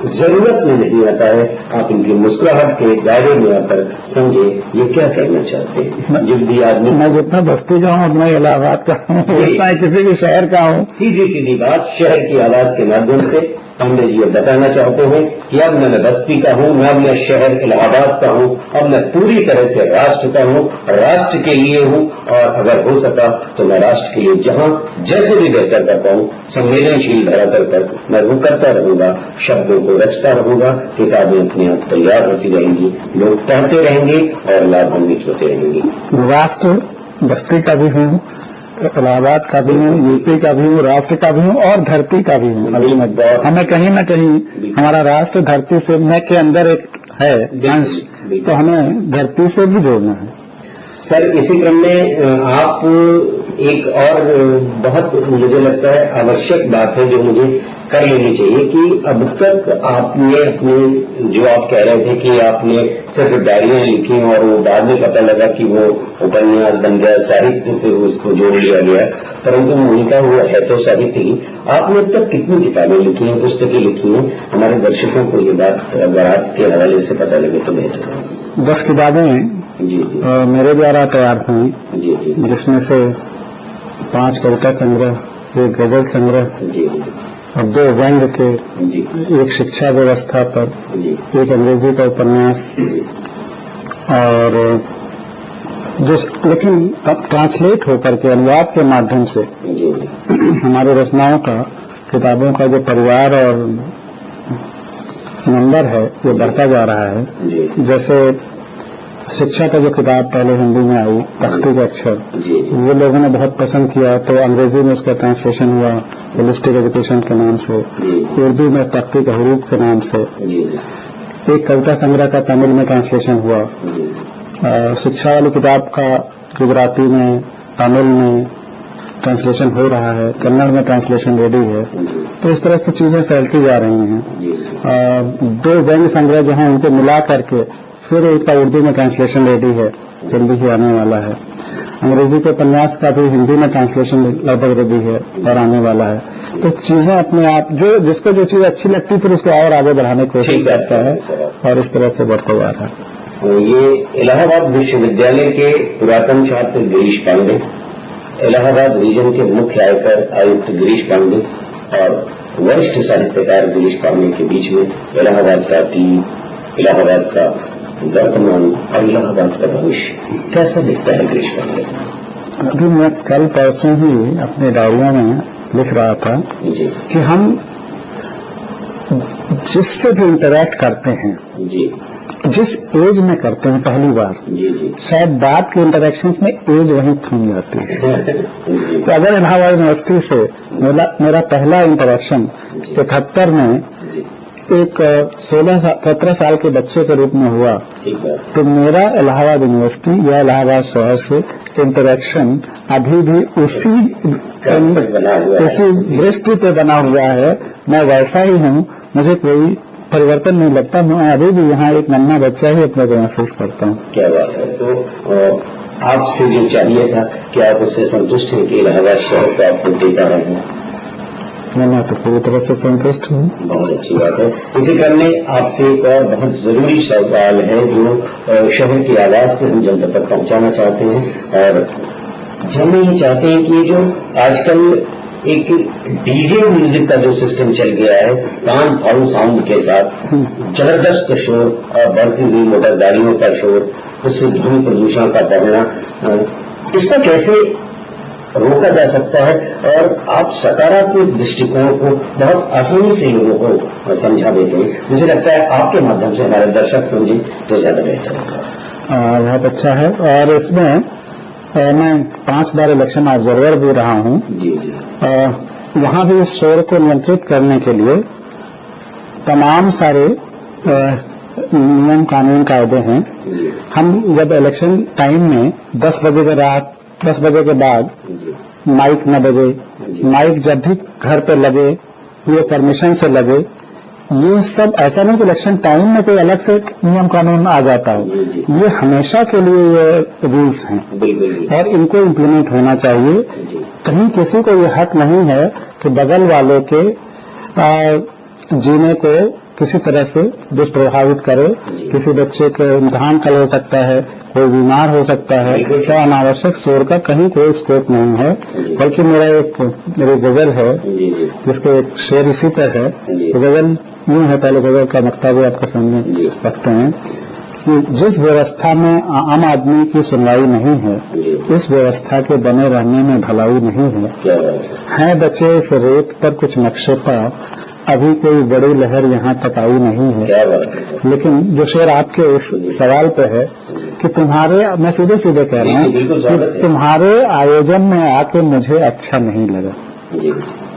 जरूरत में नहीं आता है। आप इनकी मुस्कुराहट के दायरे में आकर समझे ये क्या कहना चाहते हैं। जब भी आदमी, मैं जितना बस्ती का हूँ, मैं इलाहाबाद का हूँ, उतना ही किसी भी शहर का हूँ। सीधी सीधी बात शहर की आवाज के माध्यम से पांडे जी ये बताना चाहते हैं कि अब मैं बस्ती का हूँ, मैं अब मैं शहर इलाहाबाद का हूँ, अब मैं पूरी तरह से राष्ट्र का हूँ, राष्ट्र के लिए हूँ, और अगर हो सका तो मैं राष्ट्र के लिए जहाँ जैसे भी बेहतर कर पाऊँ संवेदनशील धरातल पर मैं वो करता रहूंगा, शब्दों को रचता रहूंगा, किताबें अपने आप तैयार होती रहेंगी, लोग पढ़ते रहेंगे और लाभान्वित होते रहेंगे। राष्ट्र बस्ती का भी हूँ, इलाहाबाद का भी हूँ, यूपी का भी हूँ, राष्ट्र का भी हूँ और धरती का भी हूँ। अभी हमें कहीं न कहीं हमारा राष्ट्र धरती से न के अंदर एक है अंश, तो हमें धरती से भी जोड़ना है। सर, इसी क्रम में आप एक और बहुत मुझे लगता है आवश्यक बात है जो मुझे कर लेनी चाहिए कि अब तक आपने अपने, जो आप कह रहे थे कि आपने सिर्फ डायरियां लिखी और वो बाद में पता लगा कि वो उपन्यास बन गया, साहित्य से उसको जोड़ लिया गया, परंतु मूलतः वो है तो साहित्य ही। आपने अब तक कितनी किताबें लिखी हैं, पुस्तकें लिखी हैं? हमारे दर्शकों को ये बात अगर आपके हवाले से पता लगे तो बेहतर है। 10 किताबें जी मेरे द्वारा तैयार हुई, जी, जिसमें से 5 कविता संग्रह, 1 गजल संग्रह जी और 2 व्यंग्य के, जी 1 शिक्षा व्यवस्था पर, जी 1 अंग्रेजी का उपन्यास, और जो लेकिन ट्रांसलेट होकर के अनुवाद के माध्यम से जी हमारी रचनाओं का, किताबों का जो परिवार और नंबर है वो बढ़ता जा रहा है। जी जैसे शिक्षा का जो किताब पहले हिंदी में आई, तख्ती के अक्षर, जी वो लोगों ने बहुत पसंद किया, तो अंग्रेजी में उसका ट्रांसलेशन हुआ होलिस्टिक एजुकेशन के नाम से, उर्दू में तख्ती के हरूफ के नाम से, जी 1 कविता संग्रह का तमिल में ट्रांसलेशन हुआ, शिक्षा वाली किताब का गुजराती में, तमिल में ट्रांसलेशन हो रहा है, कन्नड़ में ट्रांसलेशन रेडी है। तो इस तरह से चीजें फैलती जा रही हैं। 2 व्यंग्य संग्रह जो हैं उनको मिला करके फिर उसका उर्दू में ट्रांसलेशन रेडी है, जल्दी ही आने वाला है। अंग्रेजी के उपन्यास का भी हिंदी में ट्रांसलेशन लगभग रेडी है और आने वाला है। तो चीजें अपने आप, जो जिसको जो चीज अच्छी लगती है फिर उसको और आगे बढ़ाने की कोशिश करता है और इस तरह से बढ़ता जा रहा है। ये इलाहाबाद विश्वविद्यालय के पुरातन छात्र गिरीश पांडे, इलाहाबाद रीजन के मुख्य आयकर आयुक्त गिरीश पांडे और वरिष्ठ साहित्यकार गिरीश पांडे के बीच में इलाहाबाद का अतीत, इलाहाबाद का वर्तमान और इलाहाबाद का भविष्य कैसा दिखता है गिरीश पांडे? अभी मैं कल परसों ही अपने डायरियों में लिख रहा था जी कि हम जिससे भी इंटरैक्ट करते हैं, जी जिस एज में करते हैं पहली बार, जी जी शायद बात के इंटरेक्शंस में एज वहीं थम जाती है। जी तो अगर इलाहाबाद यूनिवर्सिटी से मेरा पहला इंटरेक्शन 71 में एक 16-17 साल के बच्चे के रूप में हुआ, ठीक है, तो मेरा इलाहाबाद यूनिवर्सिटी या इलाहाबाद शहर से इंटरेक्शन अभी भी उसी दृष्टि पे बना हुआ है। मैं वैसा ही हूँ, मुझे कोई परिवर्तन नहीं लगता। मैं अभी भी यहाँ एक नन्हा बच्चा ही अपने को महसूस करता हूँ। क्या बात है। तो आपसे जो चाहिए था कि आप उससे संतुष्ट हैं कि इलाहाबाद शहर को आपको देखा रहे हैं? मैं तो पूरी तरह से संतुष्ट हूँ। बहुत अच्छी बात है। इसी क्रम में आपसे एक और बहुत जरूरी सवाल है जो शहर की आवाज से हम जनता तक पहुंचाना चाहते हैं और जानना ये चाहते हैं कि जो आजकल एक डीजे म्यूजिक का जो सिस्टम चल गया है, कान फाड़ू साउंड के साथ जबरदस्त शोर और बढ़ती हुई मोटर गाड़ियों का शोर, उससे ध्वनि प्रदूषण का बढ़ना, इसको कैसे रोका जा सकता है और आप सकारात्मक दृष्टिकोण को बहुत आसानी से लोगों को समझा देते हैं? मुझे लगता है आपके माध्यम से हमारे दर्शक समझें तो ज्यादा बेहतर होगा। बहुत अच्छा है। और इसमें मैं 5 बार इलेक्शन ऑब्जर्वर भी रहा हूँ। जी जी वहाँ भी इस शोर को नियंत्रित करने के लिए तमाम सारे नियम कानून कायदे हैं। हम जब इलेक्शन टाइम में 10 बजे के बाद माइक न बजे, माइक जब भी घर पे लगे ये परमिशन से लगे, ये सब ऐसा नहीं कि इलेक्शन टाइम में कोई अलग से नियम कानून आ जाता है। ये हमेशा के लिए ये रूल्स हैं और इनको इम्प्लीमेंट होना चाहिए। कहीं किसी को ये हक नहीं है कि बगल वालों के जीने को किसी तरह से दुष्प्रभावित करे, किसी बच्चे के इम्तिहान कल हो सकता है, कोई बीमार हो सकता है, तो अनावश्यक शोर का कहीं कोई स्कोप नहीं है। बल्कि मेरी गजल है जिसके एक शेर इसी पर है। तो गजल यूं है, पहले गजल का मक्ता भी आपके सामने रखते हैं कि जिस व्यवस्था में आम आदमी की सुनवाई नहीं है, इस व्यवस्था के बने रहने में भलाई नहीं है बचे इस रेत पर कुछ नक्शे पर, अभी कोई बड़ी लहर यहाँ तक आई नहीं है। लेकिन जो शेर आपके इस सवाल पे है कि तुम्हारे, मैं सीधे सीधे कह रहा हूँ कि तुम्हारे आयोजन में आके मुझे अच्छा नहीं लगा,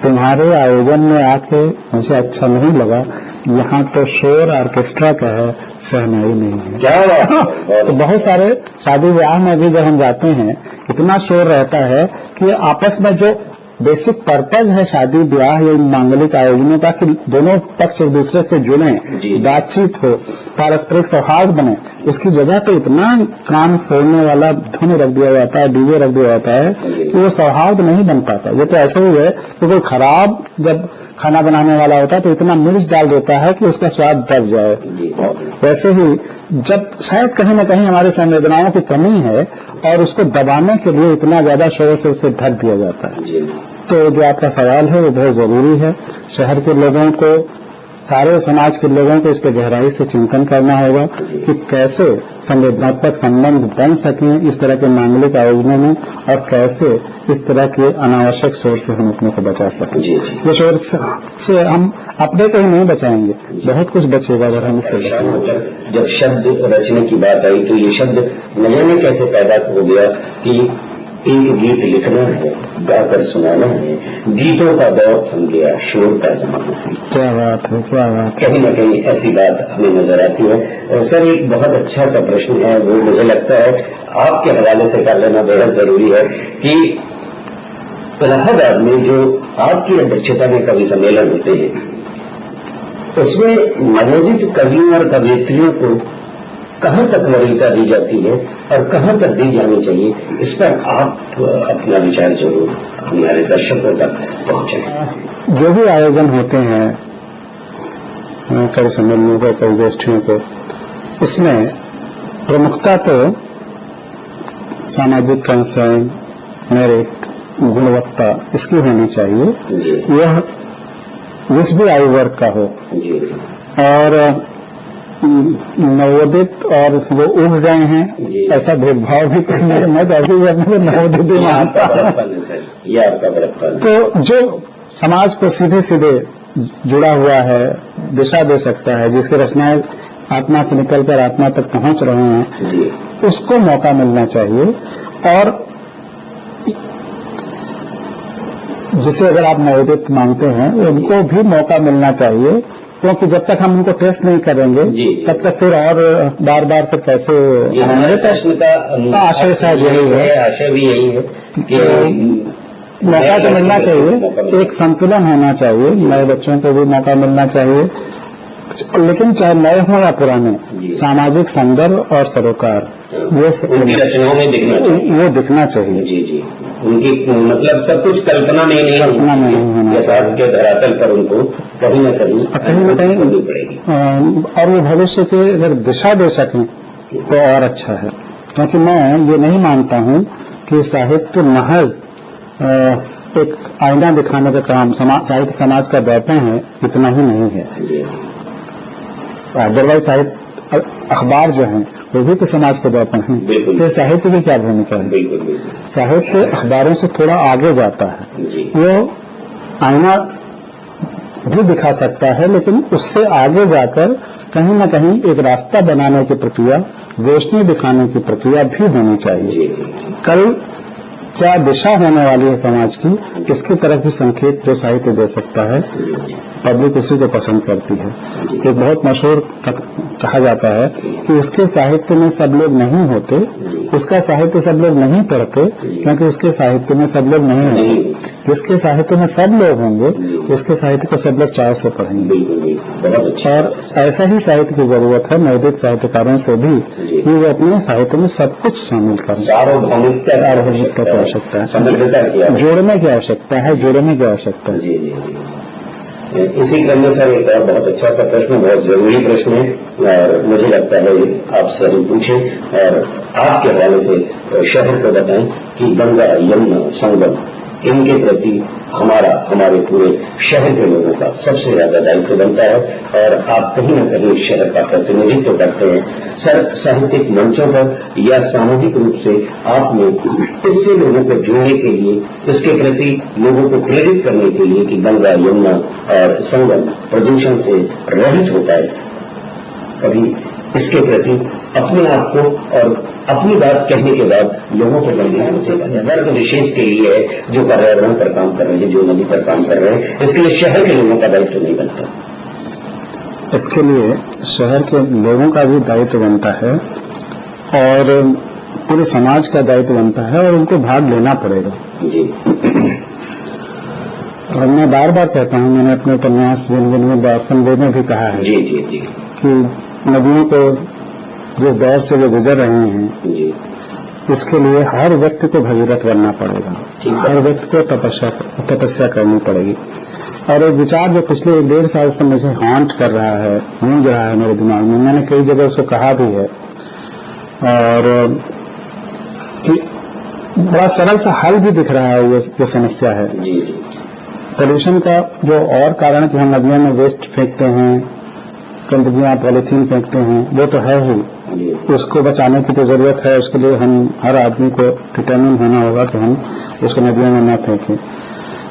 तुम्हारे आयोजन में आके मुझे अच्छा नहीं लगा, यहाँ तो शोर ऑर्केस्ट्रा का है, सहनाई नहीं है। क्या तो बहुत सारे शादी ब्याह में भी जब हम जाते हैं इतना शोर रहता है कि आपस में जो बेसिक पर्पज है शादी ब्याह या मांगलिक आयोजनों का कि दोनों पक्ष एक दूसरे से जुड़े, बातचीत हो, पारस्परिक सौहार्द बने, उसकी जगह पे इतना कान फोड़ने वाला ध्वनि रख दिया जाता है, डीजे रख दिया जाता है कि वो सौहार्द नहीं बन पाता। ये तो ऐसे ही है कि कोई खराब जब खाना बनाने वाला होता है तो इतना मिर्च डाल देता है कि उसका स्वाद दब जाए। वैसे ही जब शायद कहीं न कहीं हमारी संवेदनाओं की कमी है और उसको दबाने के लिए इतना ज्यादा शोर से उसे ढक दिया जाता है। तो जो आपका सवाल है वो बहुत जरूरी है। शहर के लोगों को, सारे समाज के लोगों को इस पर गहराई से चिंतन करना होगा कि कैसे संवेदनात्मक संबंध बन सकें इस तरह के मांगलिक आयोजनों में, और कैसे इस तरह के अनावश्यक शोर से हम अपने को बचा सकें। ये शोर से हम अपने को ही नहीं बचाएंगे, बहुत कुछ बचेगा अगर हम इससे बचेंगे। जब शब्द रचने की बात आई तो ये शब्द न जाने कैसे पैदा हो गया कि एक गीत लिखना है, गाकर सुनाना है, गीतों का दौर थम गया, शोर का जमाना है। क्या बात है, क्या बात है। कहीं न कहीं ऐसी बात हमें नजर आती है। सर, एक बहुत अच्छा सा प्रश्न है, वो मुझे लगता है आपके हवाले से कर लेना बेहद जरूरी है कि इलाहाबाद में जो आपकी अध्यक्षता में कवि सम्मेलन होते हैं, उसमें नवोदित कवियों और कवयित्रियों को कहाँ तक वरीयता दी जाती है और कहाँ तक दी जानी चाहिए, इस पर आप अपना विचार जरूर हमारे दर्शकों तक पहुंचाएं। जो भी आयोजन होते हैं कवि सम्मेलनों को, कवि गोष्ठियों को, उसमें प्रमुखता तो सामाजिक कंसर्न, मेरिट, गुणवत्ता इसकी होनी चाहिए। यह जिस भी आयु वर्ग का हो। और नवोदित और वो उग गए हैं ऐसा भेदभाव भी करने मैं तो अभी नवोदित ही मानता हूं। तो जो समाज को सीधे सीधे जुड़ा हुआ है, दिशा दे सकता है, जिसकी रचनाएं आत्मा से निकलकर आत्मा तक पहुंच रहे हैं, उसको मौका मिलना चाहिए। और जिसे अगर आप नवोदित मानते हैं उनको भी मौका मिलना चाहिए, क्योंकि जब तक हम उनको टेस्ट नहीं करेंगे तब तक फिर और बार बार फिर कैसे हमारे प्रश्न का आशय शायद यही है, आशय भी यही है कि मौका तो मिलना चाहिए, एक संतुलन होना चाहिए, नए बच्चों को भी मौका मिलना चाहिए, लेकिन चाहे नए हों या पुराने, सामाजिक संदर्भ और सरोकार वो उनकी रचनाओं में दिखना चाहिए। जी जी, उनकी मतलब सब कुछ कल्पना में नहीं होना, यथार्थ के धरातल पर उनको कहीं न कहीं करनी पड़ेगी। और वो भविष्य की अगर दिशा दे सकें तो और अच्छा है, क्योंकि मैं ये नहीं मानता हूँ कि साहित्य महज एक आईना दिखाने का काम, साहित्य समाज का दर्पण है, इतना ही नहीं है। अदरवाइज साहित्य अखबार जो हैं वो भी तो समाज के दर्पण हैं। तो साहित्य की क्या भूमिका है? साहित्य अखबारों से थोड़ा आगे जाता है, वो आईना भी दिखा सकता है, लेकिन उससे आगे जाकर कहीं न कहीं एक रास्ता बनाने की प्रक्रिया, रोशनी दिखाने की प्रक्रिया भी होनी चाहिए। कल क्या दिशा होने वाली है समाज की, इसकी तरफ भी संकेत जो साहित्य दे सकता है, पब्लिक उसी को पसंद करती है। एक बहुत मशहूर कहा जाता है कि उसके साहित्य में सब लोग नहीं होते, उसका साहित्य सब लोग नहीं पढ़ते, क्योंकि उसके साहित्य में सब लोग नहीं होंगे। जिसके साहित्य में सब लोग होंगे, उसके साहित्य को सब लोग चाव से पढ़ेंगे। और ऐसा ही साहित्य की जरूरत है नवोदित साहित्यकारों से भी, कि वो अपने साहित्य में सब कुछ शामिल करें। सार्वभौमिकता की आवश्यकता है, जोड़ने की आवश्यकता है, जोड़ने की आवश्यकता है। इसी क्रम में सर एक और बहुत अच्छा सा प्रश्न, बहुत जरूरी प्रश्न है और मुझे लगता है आपसे हम पूछें और आपके हवाले से शहर को बताएं कि गंगा यमुना संगम इनके प्रति हमारे पूरे शहर के लोगों का सबसे ज्यादा दायित्व बनता है और आप कहीं न कहीं शहर का प्रतिनिधित्व करते हैं। सर, साहित्यिक मंचों पर या सामूहिक रूप से आपने इससे लोगों को जोड़ने के लिए, इसके प्रति लोगों को प्रेरित करने के लिए कि गंगा यमुना और संगम प्रदूषण से रहित होता है, कभी इसके प्रति अपने आप को और अपनी बात कहने के बाद लोगों को गंभीर से वर्ग विशेष के लिए है जो पर्यावरण पर काम कर रहे हैं, जो नदी पर काम कर रहे हैं, इसके लिए शहर के लोगों का दायित्व नहीं बनता? इसके लिए शहर के लोगों का भी दायित्व बनता है और पूरे समाज का दायित्व बनता है और उनको भाग लेना पड़ेगा जी। और मैं बार बार कहता हूं, मैंने अपने उपन्यास में भी कहा है जी जी जी कि नदियों को जिस दौर से वे गुजर रहे हैं जी, इसके लिए हर व्यक्ति को भगीरथ बनना पड़ेगा, हर व्यक्ति को तपस्या करनी पड़ेगी। और एक विचार जो पिछले 1.5 साल से मुझे हॉन्ट कर रहा है, गूंज रहा है मेरे दिमाग में, मैंने कई जगह उसको कहा भी है, और कि बड़ा सरल सा हल भी दिख रहा है ये समस्या है। जी जी। पोल्यूशन का जो और कारण कि हम नदियों में वेस्ट फेंकते हैं, गंदगियां पॉलीथीन फेंकते हैं, वो तो है ही, उसको बचाने की तो जरूरत है। उसके लिए हम हर आदमी को डिटरमिन होना होगा कि हम उसको नदियों में न फेंकें।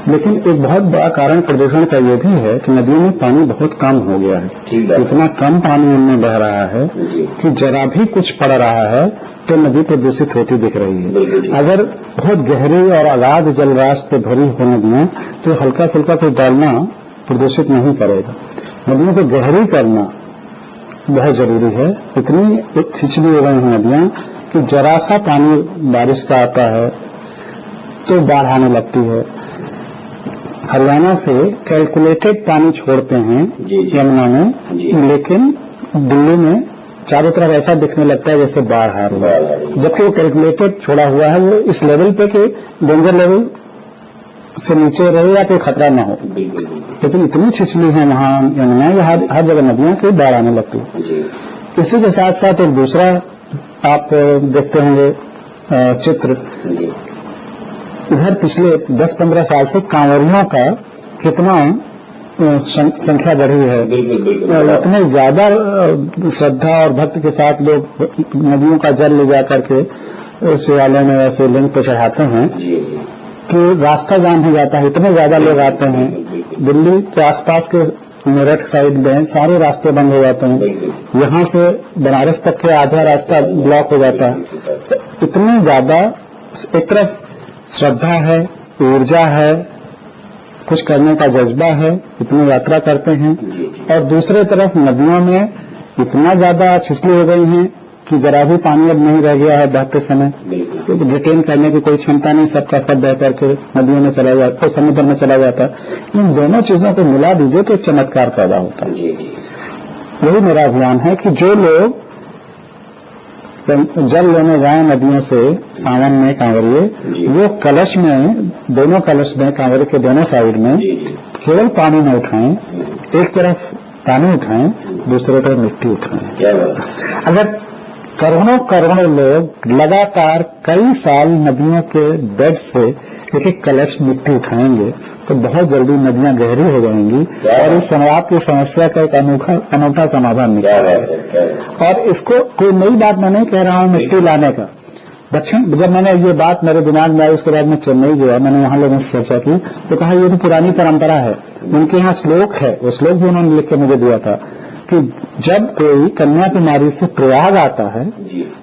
लेकिन एक बहुत बड़ा कारण प्रदूषण का ये भी है कि नदियों में पानी बहुत कम हो गया है। इतना कम पानी उनमें बह रहा है कि जरा भी कुछ पड़ रहा है तो नदी प्रदूषित होती दिख रही है। अगर बहुत गहरी और अगाध जलराशि से भरी हो नदियां तो हल्का फुल्का कुछ डालना प्रदूषित नहीं करेगा। नदियों को गहरी करना बहुत जरूरी है। इतनी खिंचली हो गई हैं नदियां कि जरा सा पानी बारिश का आता है तो बाढ़ आने लगती है। हरियाणा से कैलकुलेटेड पानी छोड़ते हैं यमुना में, लेकिन दिल्ली में चारों तरफ ऐसा दिखने लगता है जैसे बाढ़ आ रही है, जबकि वो कैलकुलेटेड छोड़ा हुआ है। वो इस लेवल पे कि डेंजर लेवल से नीचे रहे या कोई खतरा न हो, लेकिन इतनी छिछली है वहां यमुना, हर जगह नदियां की बाढ़ आने लगती है। इसी के साथ साथ एक दूसरा आप देखते होंगे चित्र, इधर पिछले 10-15 साल से कांवरियों का कितना संख्या बढ़ी है। इतने ज्यादा श्रद्धा और भक्ति के साथ लोग नदियों का जल ले जा करके शिवालय में ऐसे लिंग पे चढ़ाते हैं कि रास्ता जाम हो जाता है। इतने ज्यादा लोग आते हैं, दिल्ली के आसपास के मेरठ साइड में सारे रास्ते बंद हो जाते हैं, यहाँ से बनारस तक के आधा रास्ता ब्लॉक हो जाता है। तो इतनी ज्यादा एक तरफ श्रद्धा है, ऊर्जा है, कुछ करने का जज्बा है, इतनी यात्रा करते हैं, और दूसरे तरफ नदियों में इतना ज्यादा छिछली हो गई हैं कि जरा भी पानी अब नहीं रह गया है बहते समय, रिटेन करने की कोई क्षमता नहीं, सबका सब बह करके नदियों में चला जाता है, समुद्र में चला जाता है। इन दोनों चीजों को मिला दीजिए तो एक चमत्कार पैदा होता है। वही मेरा अभियान है कि जो लोग जल लेने गए नदियों से सावन में कांवरिए, वो कलश में, दोनों कलश में, कांवरे के दोनों साइड में केवल पानी न उठाएं, एक तरफ पानी उठाएं, दूसरे तरफ मिट्टी उठाएं। अगर करोड़ों लोग लगातार कई साल नदियों के बेड से एक एक कलश मिट्टी उठाएंगे तो बहुत जल्दी नदियां गहरी हो जाएंगी और इस आपकी समस्या का एक अनूठा समाधान निकलेगा। और इसको कोई नई बात मैं नहीं कह रहा हूं मिट्टी लाने का। जब मैंने ये बात मेरे दिमाग में आई, उसके बाद मैं चेन्नई गया, मैंने वहां लोगों से चर्चा की तो कहा ये तो पुरानी परंपरा है। उनके यहाँ श्लोक है, वो श्लोक भी उन्होंने लिख के मुझे दिया था कि जब कोई कन्याकुमारी से प्रयाग आता है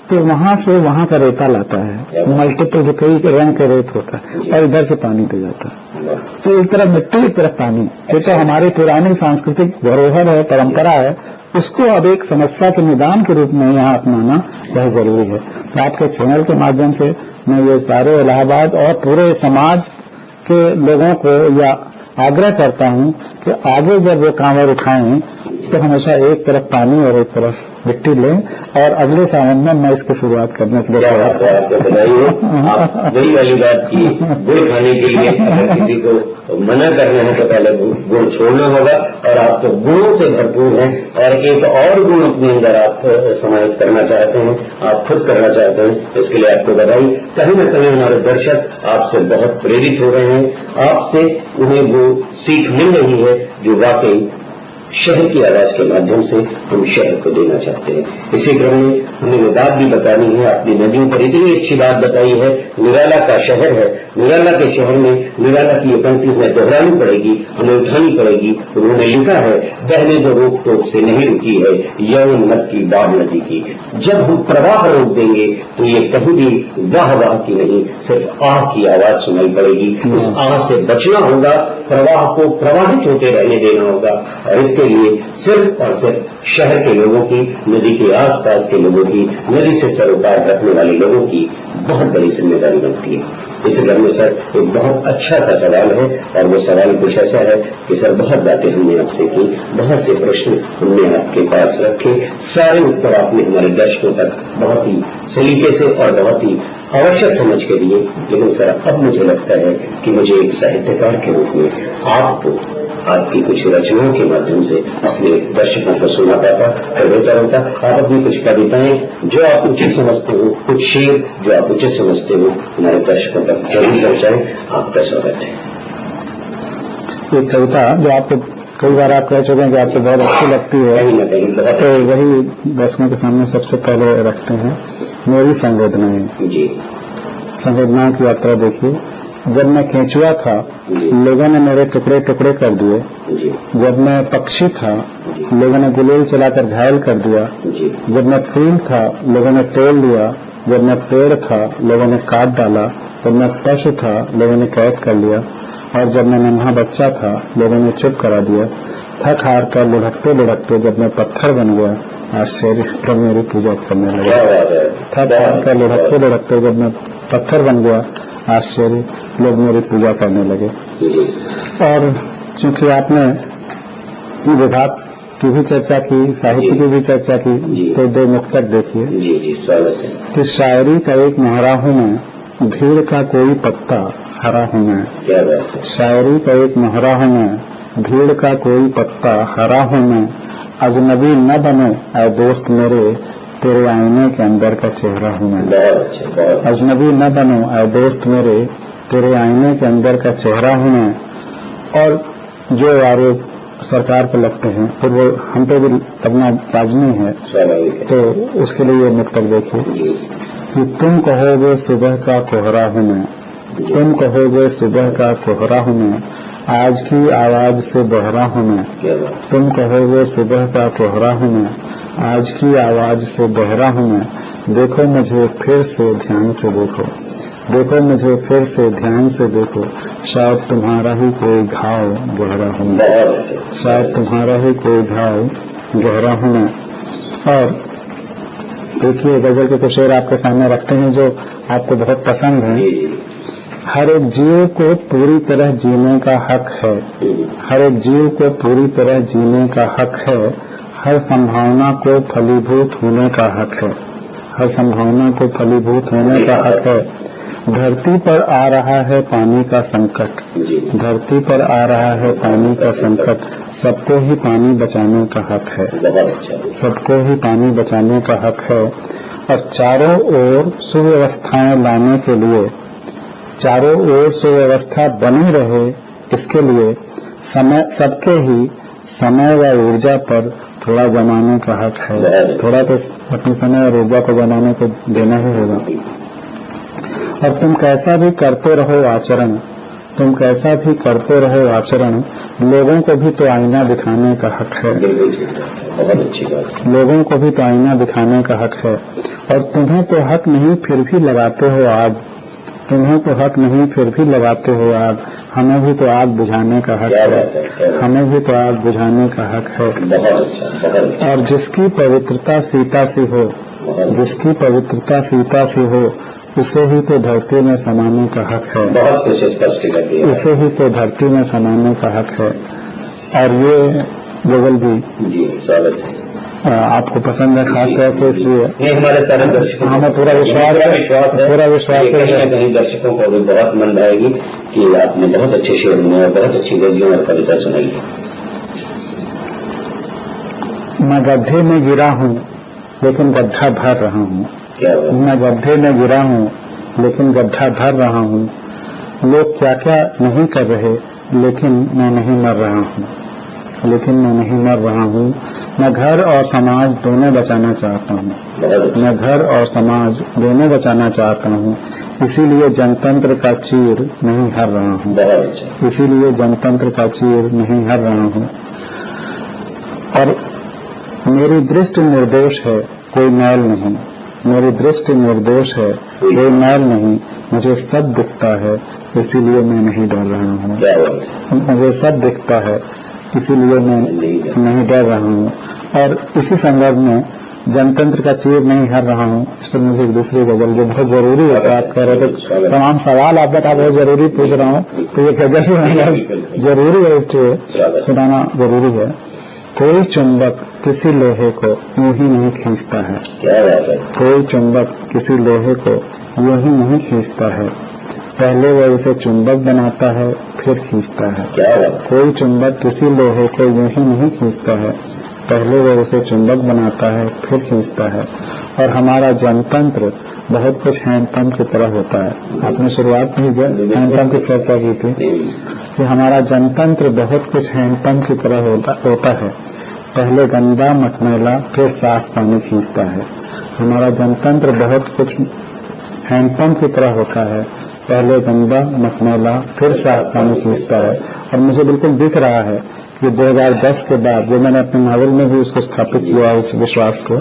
तो वहां से वहां का रेता लाता है, मल्टीपल जो कई रंग का रेत होता है, और इधर से पानी पे जाता है। तो एक तरफ मिट्टी, एक तरफ पानी, ये तो हमारी पुरानी सांस्कृतिक धरोहर है, परंपरा है। उसको अब एक समस्या के निदान के रूप में यहाँ अपनाना बहुत जरूरी है। तो आपके चैनल के माध्यम से मैं ये सारे इलाहाबाद और पूरे समाज के लोगों को या आग्रह करता हूँ कि आगे जब वो कांवर उठाएं तो हमेशा एक तरफ पानी और एक तरफ मिट्टी लें और अगले सावन में मैं इसकी शुरुआत करने के लिए क्या बात है, आपको बताइए। आप वही वाली बात की, गुड़ खाने के लिए अगर किसी को मना करना है तो पहले गुड़ छोड़ना होगा, और आप तो गुणों से भरपूर हैं, और एक और गुण अपने अंदर आप समाहित करना चाहते हैं, आप खुद करना चाहते हैं, इसके लिए आपको बधाई। कहीं न कहीं हमारे दर्शक आपसे बहुत प्रेरित हो रहे हैं, आपसे उन्हें वो सीख मिल रही है जो वाकई शहर की आवाज के माध्यम से हम शहर को देना चाहते हैं। इसी क्रम में हमें ये बात भी बतानी है, अपनी नदियों पर इतनी अच्छी बात बताई है। निराला का शहर है, निराला के शहर में निराला की ये पंक्ति हमें दोहरानी पड़ेगी, हमें उठानी पड़ेगी। उन्होंने लिखा है, बहने तो रोक टोक से नहीं रुकी है यौन मत की बाढ़ नदी की। जब हम प्रवाह रोक देंगे तो ये कहीं भी वाह वाह की नहीं, सिर्फ आह की आवाज सुनाई पड़ेगी। उस आह से बचना होगा, प्रवाह को प्रवाहित होते रहने देना होगा, और इसके लिए सिर्फ और सिर्फ शहर के लोगों की, नदी के आसपास के लोगों की, नदी से सरोकार रखने वाले लोगों की बहुत बड़ी जिम्मेदारी बनती है। इस क्रम में सर एक बहुत अच्छा सा सवाल है, और वो सवाल कुछ ऐसा है कि सर बहुत बातें हमने आपसे की, बहुत से प्रश्न हमने आपके पास रखे, सारे उत्तर आपने हमारे दर्शकों तक बहुत ही सलीके से और बहुत ही आवश्यक समझ के दिए। लेकिन सर अब मुझे लगता है कि मुझे एक साहित्यकार के रूप में आपको आपकी कुछ रचनाओं के माध्यम से अपने दर्शकों को सुना पाता और बेहतर होता। आप अपनी कुछ कविताएं जो आप उचित समझते हो, कुछ शेर जो आप उचित समझते हो, हमारे दर्शकों तक जरूर पहुंचाएं। आपका स्वागत है। एक कविता जो आपको कई बार आप कह चुके हैं कि आपको बहुत अच्छी लगती है, कहीं न कहीं बहुत तो वही दर्शकों के सामने सबसे पहले रखते हैं। मेरी संवेदनाएं, जी संवेदनाओं की यात्रा देखिए। जब मैं केंचुआ था, लोगों ने मेरे टुकड़े टुकड़े कर दिए। जी जब मैं पक्षी था, लोगों ने गुलेल चलाकर घायल कर दिया। जी जब मैं फूल था, लोगों ने तोड़ लिया। जब मैं पेड़ था, लोगों ने काट डाला। जब मैं पशु था, लोगों ने कैद कर लिया। और जब मैं नन्हा बच्चा था, लोगों ने चुप करा दिया। थक हार कर लुढ़कते लुढ़कते जब मैं पत्थर बन गया, आश्चर्य कब मेरी पूजा करने लगा। क्या बात है। थक हार कर लुढ़कते लुढ़कते जब मैं पत्थर बन गया, आश्चर्य लोग मेरी पूजा करने लगे। और चूंकि आपने विभाग की भी चर्चा की, साहित्य की भी चर्चा की, तो दो मुक्तक देखिए। जी जी स्वागत है। कि शायरी का एक मुहारा हूँ मैं, भीड़ का कोई पत्ता हरा हूँ मैं। क्या बात है। शायरी का एक मुहारा हूँ मैं, भीड़ का कोई पत्ता हरा हूँ मैं। अजनबी न बनो ऐ दोस्त मेरे, तेरे आईने के अंदर का चेहरा हूँ मैं। बहुत अच्छा, बहुत अजनबी न बनो ऐ दोस्त मेरे, तेरे आईने के अंदर का चेहरा हूँ मैं। और जो आरोप सरकार पर लगते हैं, फिर वो हम पे भी लगना लाजमी है, स्वाभाविक है। तो उसके लिए ये मुक्तक देखिए कि तुम कहोगे सुबह का कोहरा हूँ मैं, तुम कहोगे सुबह का कोहरा हूँ मैं। आज की आवाज से बहरा हूँ मैं। क्या बात। तुम कहोगे सुबह का कोहरा हूँ मैं, आज की आवाज से बहरा हूँ मैं। देखो मुझे फिर से ध्यान से देखो, देखो मुझे फिर से ध्यान से देखो। शायद तुम्हारा ही कोई घाव गहरा हूँ मैं, बहुत अच्छा। शायद तुम्हारा ही कोई घाव गहरा हूँ मैं। और देखिए गजल के कुछ शेर आपके सामने रखते हैं जो आपको बहुत पसंद हैं। जी जी हर एक जीव को पूरी तरह जीने का हक है, हर एक जीव को पूरी तरह जीने का हक है। हर संभावना को फलीभूत होने का हक है, हर संभावना को फलीभूत होने का हक है। धरती पर आ रहा है पानी का संकट, जी धरती पर आ रहा है पानी का संकट। सबको ही पानी बचाने का हक है, बहुत अच्छा। सबको ही पानी बचाने का हक है। और चारों ओर सुव्यवस्थाएं लाने के लिए, चारों ओर सुव्यवस्था बनी रहे, इसके लिए समय, सबके ही समय व ऊर्जा पर थोड़ा जमाने का हक है। थोड़ा तो अपने समय और ऊर्जा को जमाने को देना ही होगा। और तुम कैसा भी करते रहो आचरण, तुम कैसा भी करते रहो आचरण, लोगों को भी तो आईना दिखाने का हक है, बिल्कुल ठीक है। बहुत अच्छी बात। लोगों को भी तो आईना दिखाने का हक है। और तुम्हें तो हक नहीं फिर भी लगाते हो आग, तुम्हें तो हक नहीं फिर भी लगाते हो आग। हमें भी तो आग बुझाने का हक क्या है, बात है, क्या बात है। हमें भी तो आग बुझाने का हक है। बहुत अच्छा, बहुत अच्छा। और जिसकी पवित्रता सीता सी हो, जिसकी पवित्रता सीता सी हो, उसे ही तो धरती में समाने का हक है, बहुत कुछ स्पष्ट कर दिया। उसे ही तो धरती में समाने का हक है। और ये गजल भी जी स्वागत है। आपको पसंद है, खासतौर से इसलिए ये हमारे सारे दर्शकों हमें पूरा विश्वास है, पूरा विश्वास कि है कहीं न कहीं दर्शकों को भी बहुत मन आएगी कि आपने बहुत अच्छे शेर सुनाए और बहुत अच्छी गजलें और कविता सुनाई है। मैं गड्ढे में गिरा हूँ लेकिन गड्ढा भर रहा हूँ। क्या बात। मैं गड्ढे में गिरा हूँ लेकिन गड्ढा भर रहा हूँ। लोग क्या क्या नहीं कर रहे लेकिन मैं नहीं मर रहा हूँ, लेकिन मैं नहीं मर रहा हूँ। मैं घर और समाज दोनों बचाना चाहता हूँ, मैं घर और समाज दोनों बचाना चाहता हूँ। इसीलिए जनतंत्र का चीर नहीं हर रहा हूँ, इसीलिए जनतंत्र का चीर नहीं हर रहा हूँ। और मेरी दृष्टि निर्दोष है, कोई मैल नहीं, मेरी दृष्टि निर्दोष है, कोई मैल नहीं। मुझे सब दिखता है इसीलिए मैं नहीं डर रहा हूँ, मुझे सब दिखता है इसीलिए मैं नहीं डर रहा हूँ। और इसी संदर्भ में जनतंत्र का चीर नहीं हर रहा हूँ, इस पर मुझे एक दूसरी गजल जो बहुत जरूरी है, तो आप कह रहे थे तमाम सवाल आप बता बहुत जरूरी पूछ रहा हूँ, तो ये गजल जरूरी है, इसलिए सुनाना जरूरी है। कोई चुंबक किसी लोहे को यूं ही नहीं खींचता है, कोई चुंबक किसी लोहे को यूं ही नहीं खींचता है। पहले वह उसे चुंबक बनाता है फिर खींचता है। कोई चुंबक किसी लोहे को यूं ही नहीं खींचता है, पहले वह उसे चुंबक बनाता है फिर खींचता है। और हमारा जनतंत्र बहुत कुछ हैंडपंप की तरह होता है। आपने शुरुआत में हैंडपंप की चर्चा की थी कि हमारा जनतंत्र बहुत कुछ हैंडपंप की तरह होता है। पहले गंदा मटमैला फिर साफ पानी खींचता है। हमारा जनतंत्र बहुत कुछ हैंडपंप की तरह होता है, पहले गंदा मटमैला फिर साफ पानी खींचता है। और मुझे बिल्कुल दिख रहा है कि 2010 के बाद, जो मैंने अपने नावल में भी उसको स्थापित किया इस विश्वास को,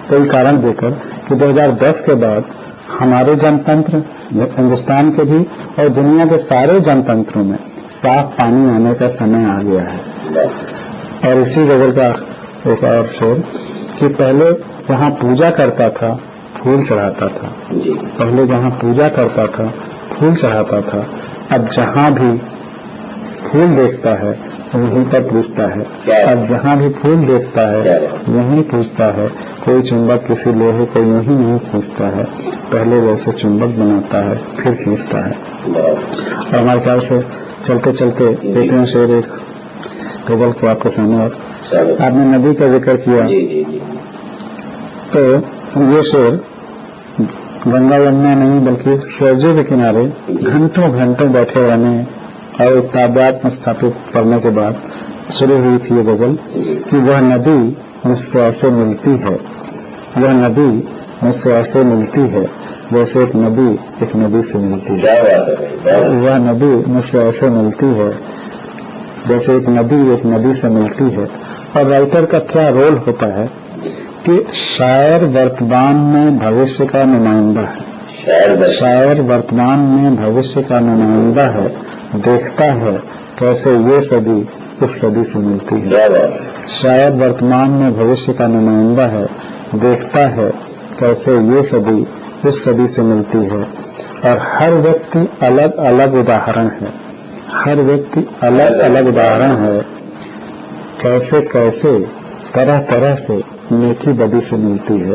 कई कारण देकर कि 2010 के बाद हमारे जनतंत्र, हिंदुस्तान के भी और दुनिया के सारे जनतंत्रों में साफ पानी आने का समय आ गया है। और इसी गजल का एक और शेर कि पहले जहाँ पूजा करता था फूल चढ़ाता था, पहले जहाँ पूजा करता था फूल चढ़ाता था, अब जहाँ भी फूल देखता है वहीं पर पूछता है, अब जहाँ भी फूल देखता है वहीं पूछता है। कोई चुंबक किसी लोहे को यूं ही नहीं खींचता है, पहले वो उसे चुंबक बनाता है फिर खींचता है। और हमारे ख्याल से चलते चलते देते हैं शेर एक गजल को आपके सामने। और आपने नदी का जिक्र किया, तो ये शेर गंगा यमुना नहीं बल्कि सरजू के किनारे घंटों घंटों बैठे रहने और एक तादात्म स्थापित करने के बाद शुरू हुई थी ये गजल कि वह नदी मुझसे ऐसे मिलती है, वह नदी मुझसे ऐसे मिलती है जैसे एक नदी से मिलती है। वह नदी मुझसे ऐसे मिलती है जैसे एक नदी से मिलती है। और राइटर का क्या रोल होता है कि शायर वर्तमान में भविष्य का नुमाइंदा है, शायर वर्तमान में भविष्य का नुमाइंदा है। देखता है कैसे ये सदी उस सदी से मिलती है। शायर वर्तमान में भविष्य का नुमाइंदा है, देखता है कैसे ये सदी उस सदी से मिलती है। और हर व्यक्ति अलग अलग उदाहरण है, हर व्यक्ति अलग अलग उदाहरण है। कैसे कैसे तरह तरह से नेकी बदी से मिलती है।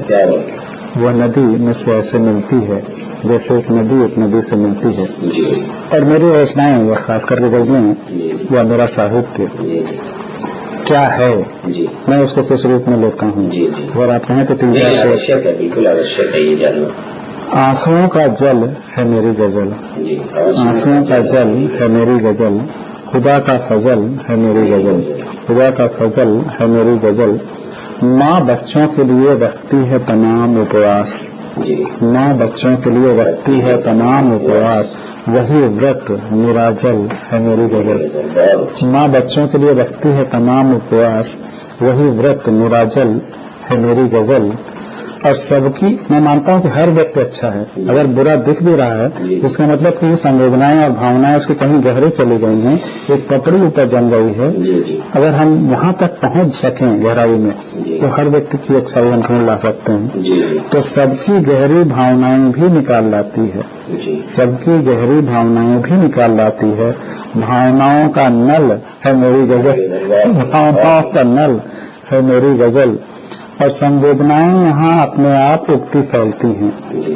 वह नदी मुझसे ऐसे मिलती है जैसे एक नदी से मिलती है। और मेरी रचनाएं या खास करके गजलें या मेरा साहित्य क्या है, मैं उसको किस रूप में लेता हूँ। अगर आप कहें तो 3-4 आवश्यक है, बिल्कुल आवश्यक है ये जानना। आंसुओं का जल है मेरी गजल, आंसुओं का जल है मेरी गजल, खुदा का फजल है मेरी गजल, खुदा का फजल है मेरी गजल। माँ बच्चों के लिए रखती है तमाम उपवास, माँ बच्चों के लिए रखती है तमाम उपवास, वही व्रत निराजल है मेरी गजल। माँ बच्चों के लिए रखती है तमाम उपवास, वही व्रत निराजल है मेरी गजल। और सबकी, मैं मानता हूं कि हर व्यक्ति अच्छा है, अगर बुरा दिख भी रहा है तो इसका मतलब कि ये संवेदनाएं और भावनाएं उसकी कहीं गहरे चली गई हैं, एक पपड़ी ऊपर जम गई है। अगर हम वहां तक पहुंच सकें गहराई में तो हर व्यक्ति की अच्छाई हम ढूंढ ला सकते हैं। तो सबकी गहरी भावनाएं भी निकाल लाती है, सबकी गहरी भावनाएं भी निकाल लाती है। भावनाओं का नल है मेरी गजल, भावनाओं का नल है मेरी गजल। और संवेदनाएं यहाँ अपने आप उगती फैलती हैं,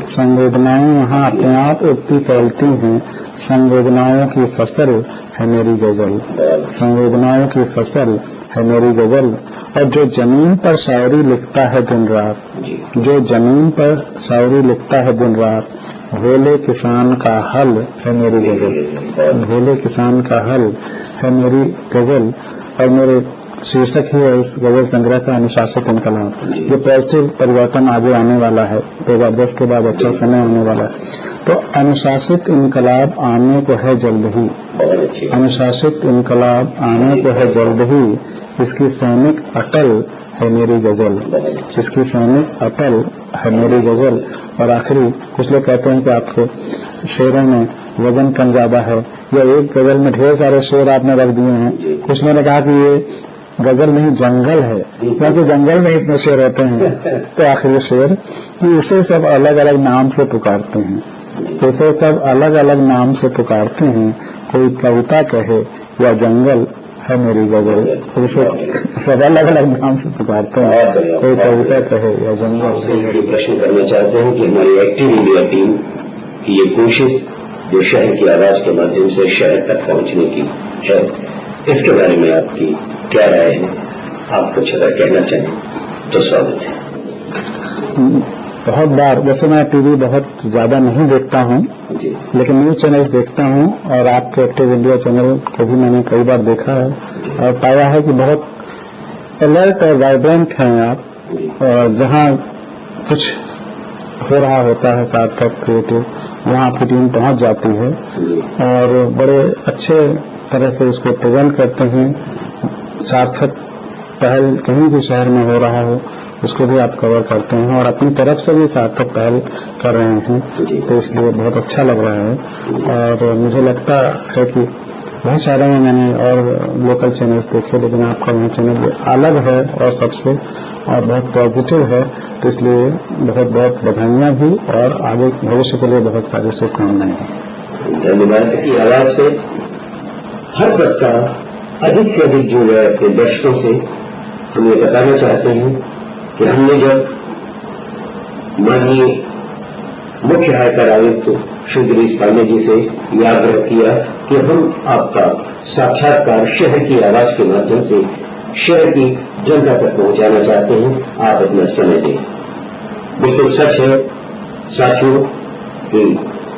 संवेदनाएं यहाँ अपने आप उगती फैलती हैं। संवेदनाओं की फसल है मेरी गजल, संवेदनाओं की फसल है मेरी गजल। और जो जमीन पर शायरी लिखता है दिन रात, जो जमीन पर शायरी लिखता है दिन रात, भोले किसान का हल है मेरी गजल, भोले किसान का हल है मेरी गजल। और मेरे शीर्षक ही है इस गजल संग्रह का अनुशासित इनकलाब। ये पॉजिटिव परिवर्तन आगे आने वाला है, 2010 के बाद अच्छा समय आने वाला है। तो अनुशासित इनकलाब आने को है जल्द ही, अनुशासित इनकलाब आने को है जल्द ही। इसकी सैनिक अटल है मेरी गजल, इसकी सैनिक अटल है मेरी गजल। और आखिरी, कुछ लोग कहते हैं कि आपके शेरों में वजन कम ज्यादा है, या एक गजल में ढेर सारे शेर आपने रख दिए हैं। कुछ लोगों ने कहा कि ये गजल नहीं जंगल है, क्योंकि जंगल में इतने शेर होते हैं। तो आखिर शेर कि इसे सब अलग अलग नाम से पुकारते हैं, इसे सब अलग अलग नाम से पुकारते हैं। कोई कविता कहे या जंगल है मेरी गजल, इसे सब अलग अलग नाम से पुकारते हैं। कोई कविता कहे या जंगल। से प्रश्न करना चाहते हैं कि हमारी एक्टिव इंडिया टीम की ये कोशिश जो शहर की आवाज के माध्यम से शहर तक पहुंचने की है, इसके बारे में आपकी क्या राय है? आप कुछ अगर कहना चाहें तो स्वागत है। बहुत बार, वैसे मैं टीवी बहुत ज्यादा नहीं देखता हूं, लेकिन न्यूज चैनल्स देखता हूं और आपके एक्टिव इंडिया चैनल को भी मैंने कई बार देखा है और पाया है कि बहुत अलर्ट और वाइब्रेंट हैं आप। और जहां कुछ हो रहा होता है सार्थक क्रिएटिव, वहां आपकी टीम पहुंच जाती है और बड़े अच्छे तरह से उसको प्रेजेंट करते हैं। सार्थक पहल कहीं भी शहर में हो रहा हो उसको भी आप कवर करते हैं और अपनी तरफ से भी सार्थक पहल कर रहे हैं, तो इसलिए बहुत अच्छा लग रहा है। और मुझे लगता है कि बहुत सारे में मैंने और लोकल चैनल्स देखे, लेकिन आपका वहाँ चैनल अलग है और सबसे और बहुत पॉजिटिव है, तो इसलिए बहुत बहुत बधाइयाँ भी और आगे भविष्य के लिए बहुत सारी शुभकामनाएं। धन्यवाद की आवाज से हर सप्ताह अधिक से अधिक जुड़ रहे अपने दर्शकों से हम ये बताना चाहते हैं कि हमने जब माननीय मुख्य आयकर आयुक्त श्री गिरीश पांडे जी से यह आग्रह किया कि हम आपका साक्षात्कार शहर की आवाज के माध्यम से शहर की जनता तक पहुंचाना चाहते हैं, आप अपना समय दें। बिल्कुल सच है साथियों कि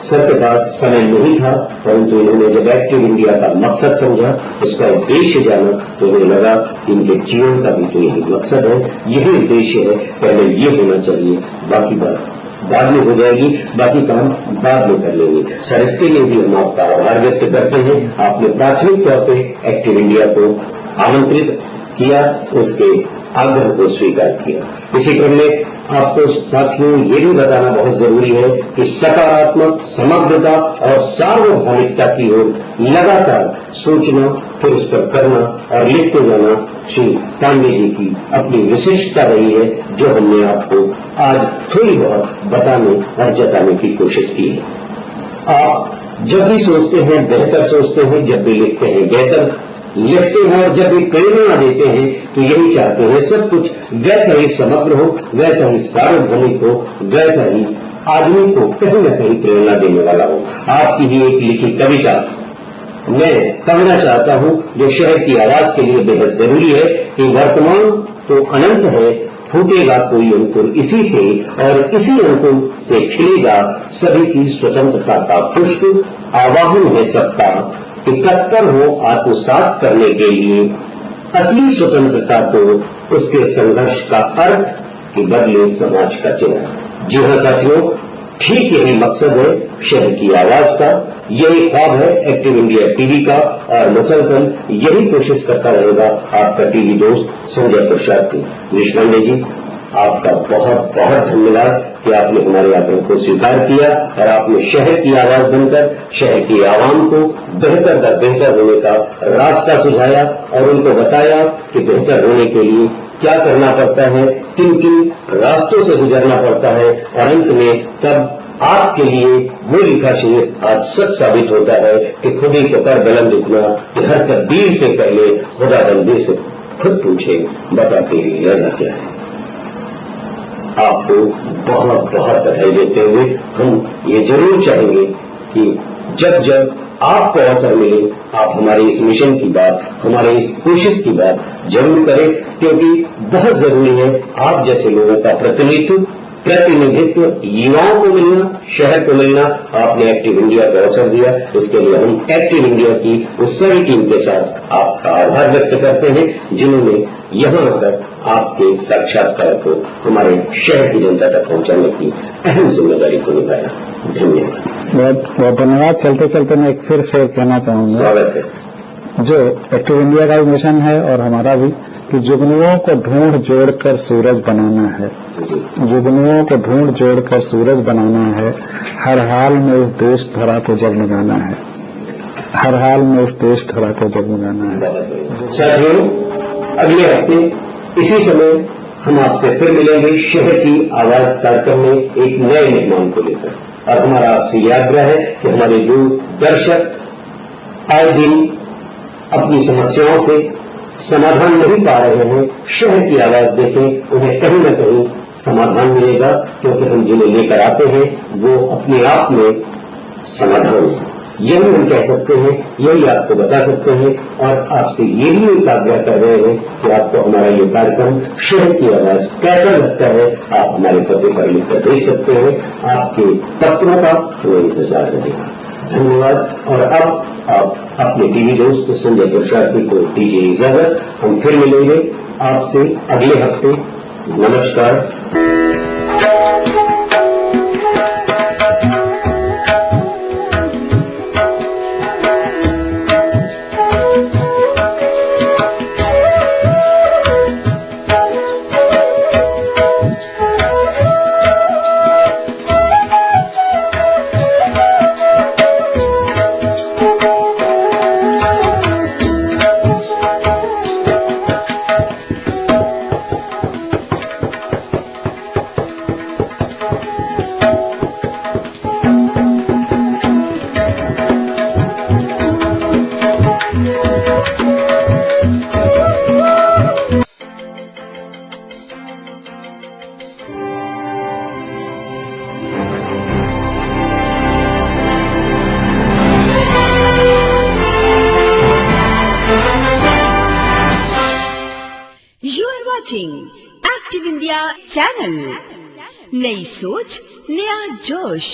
सर के पास समय नहीं था, परंतु इन्होंने जब एक्टिव इंडिया का मकसद समझा, उसका उद्देश्य जाना, तो उन्हें लगा कि इनके जीवन का भी तो यही मकसद है, यही उद्देश्य है, पहले ये होना चाहिए, बाकी बात बाद में हो जाएगी, बाकी काम बाद में कर लेंगे। सर, इसके लिए भी हम आपका आभार व्यक्त करते हैं। आपने प्राथमिक तौर पर एक्टिव इंडिया को आमंत्रित किया, उसके आग्रह को स्वीकार किया। इसी क्रम में आपको साथियों ये भी बताना बहुत जरूरी है कि सकारात्मक समग्रता और सार्वभौमिकता की ओर लगातार सोचना, फिर उस पर करना और लिखते जाना श्री पांडे जी की अपनी विशिष्टता रही है, जो हमने आपको आज थोड़ी बहुत बताने और जताने की कोशिश की है। आप जब भी सोचते हैं बेहतर सोचते हैं, जब भी लिखते हैं बेहतर लिखते हैं और जब भी प्रेरणा देते हैं तो यही चाहते हैं सब कुछ वैसा ही समग्र हो, वैसा ही सार्वभौमिक हो, वैसा ही आदमी को कहीं न कहीं प्रेरणा देने वाला हो। आपकी ही एक लिखी कविता मैं कहना चाहता हूं जो शहर की आवाज के लिए बेहद जरूरी है कि वर्तमान तो अनंत है, फूटेगा कोई अंकुर इसी से और इसी अंकुर से खिलेगा सभी की स्वतंत्रता का पुष्प। आवाहन है सबका कि तत्पर हो आत्मसात करने के लिए असली स्वतंत्रता तो उसके संघर्ष का अर्थ कि बदले समाज का चेहरा। जी हाँ साथियों, ठीक यही मकसद है शहर की आवाज का, यही ख्वाब है एक्टिव इंडिया टीवी का और मुसलसल यही कोशिश करता रहेगा आपका टीवी दोस्त संजय प्रसाद की। निष्पांडे जी, आपका बहुत बहुत धन्यवाद कि आपने हमारे आग्रह को स्वीकार किया और आपने शहर की आवाज बनकर शहर की आवाम को बेहतर का बेहतर होने का रास्ता सुझाया और उनको बताया कि बेहतर होने के लिए क्या करना पड़ता है, किन किन रास्तों से गुजरना पड़ता है और अंत में तब आपके लिए वो लिखा शेर आज सच साबित होता है कि खुदी को कर बुलंद इतना कि हर तब्दील से पहले खुदा बंदे से खुद पूछे बता तेरी रजा क्या है। आपको बहुत बहुत बधाई देते हुए हम ये जरूर चाहेंगे कि जब जब आपको अवसर मिले आप हमारे इस मिशन की बात, हमारे इस कोशिश की बात जरूर करें, क्योंकि बहुत जरूरी है आप जैसे लोगों का प्रतिनिधित्व युवाओं को मिलना, शहर को मिलना। आपने एक्टिव इंडिया को अवसर दिया, इसके लिए हम एक्टिव इंडिया की उस सारी टीम के साथ आपका आभार व्यक्त करते हैं जिन्होंने यहां आकर आपके साक्षात्कार को हमारे शहर की जनता तक पहुंचाने की अहम जिम्मेदारी को निभाया। धन्यवाद। बहुत बहुत धन्यवाद। चलते चलते मैं एक फिर शेर कहना चाहूंगा। स्वागत है। जो एक्टिव इंडिया का भी मिशन है और हमारा भी, कि जुगनुओं को ढूंढ जोड़कर सूरज बनाना है, जुगनुओं को ढूंढ जोड़कर सूरज बनाना है, हर हाल में इस देश धरा को जगमगाना है, हर हाल में इस देश धरा को जगमगाना है। साथियों, अगले हफ्ते इसी समय हम आपसे फिर मिलेंगे शहर की आवाज कार्यक्रम में एक नए मेहमान को लेकर। और हमारा आपसे यह आग्रह है कि हमारे जो दर्शक आए दिन अपनी समस्याओं से समाधान नहीं पा रहे हैं, शहर की आवाज देखें, उन्हें कहीं न कहीं समाधान मिलेगा, क्योंकि हम जिन्हें लेकर आते हैं वो अपने आप में समाधान है। यही हम कह सकते हैं, यही आपको बता सकते हैं और आपसे ये भी एक आग्रह कर रहे हैं कि आपको हमारा ये कार्यक्रम शहर की आवाज कैसा लगता है आप हमारे पते पर लिखकर देख सकते हैं। आपके पत्रों का वो इंतजार रहेगा। धन्यवाद। और अब आप अपने टीवी दोस्त संजय प्रसाद को दीजिए इजाजत। हम फिर मिलेंगे आपसे अगले हफ्ते। नमस्कार। एक्टिव इंडिया चैनल, नई सोच नया जोश।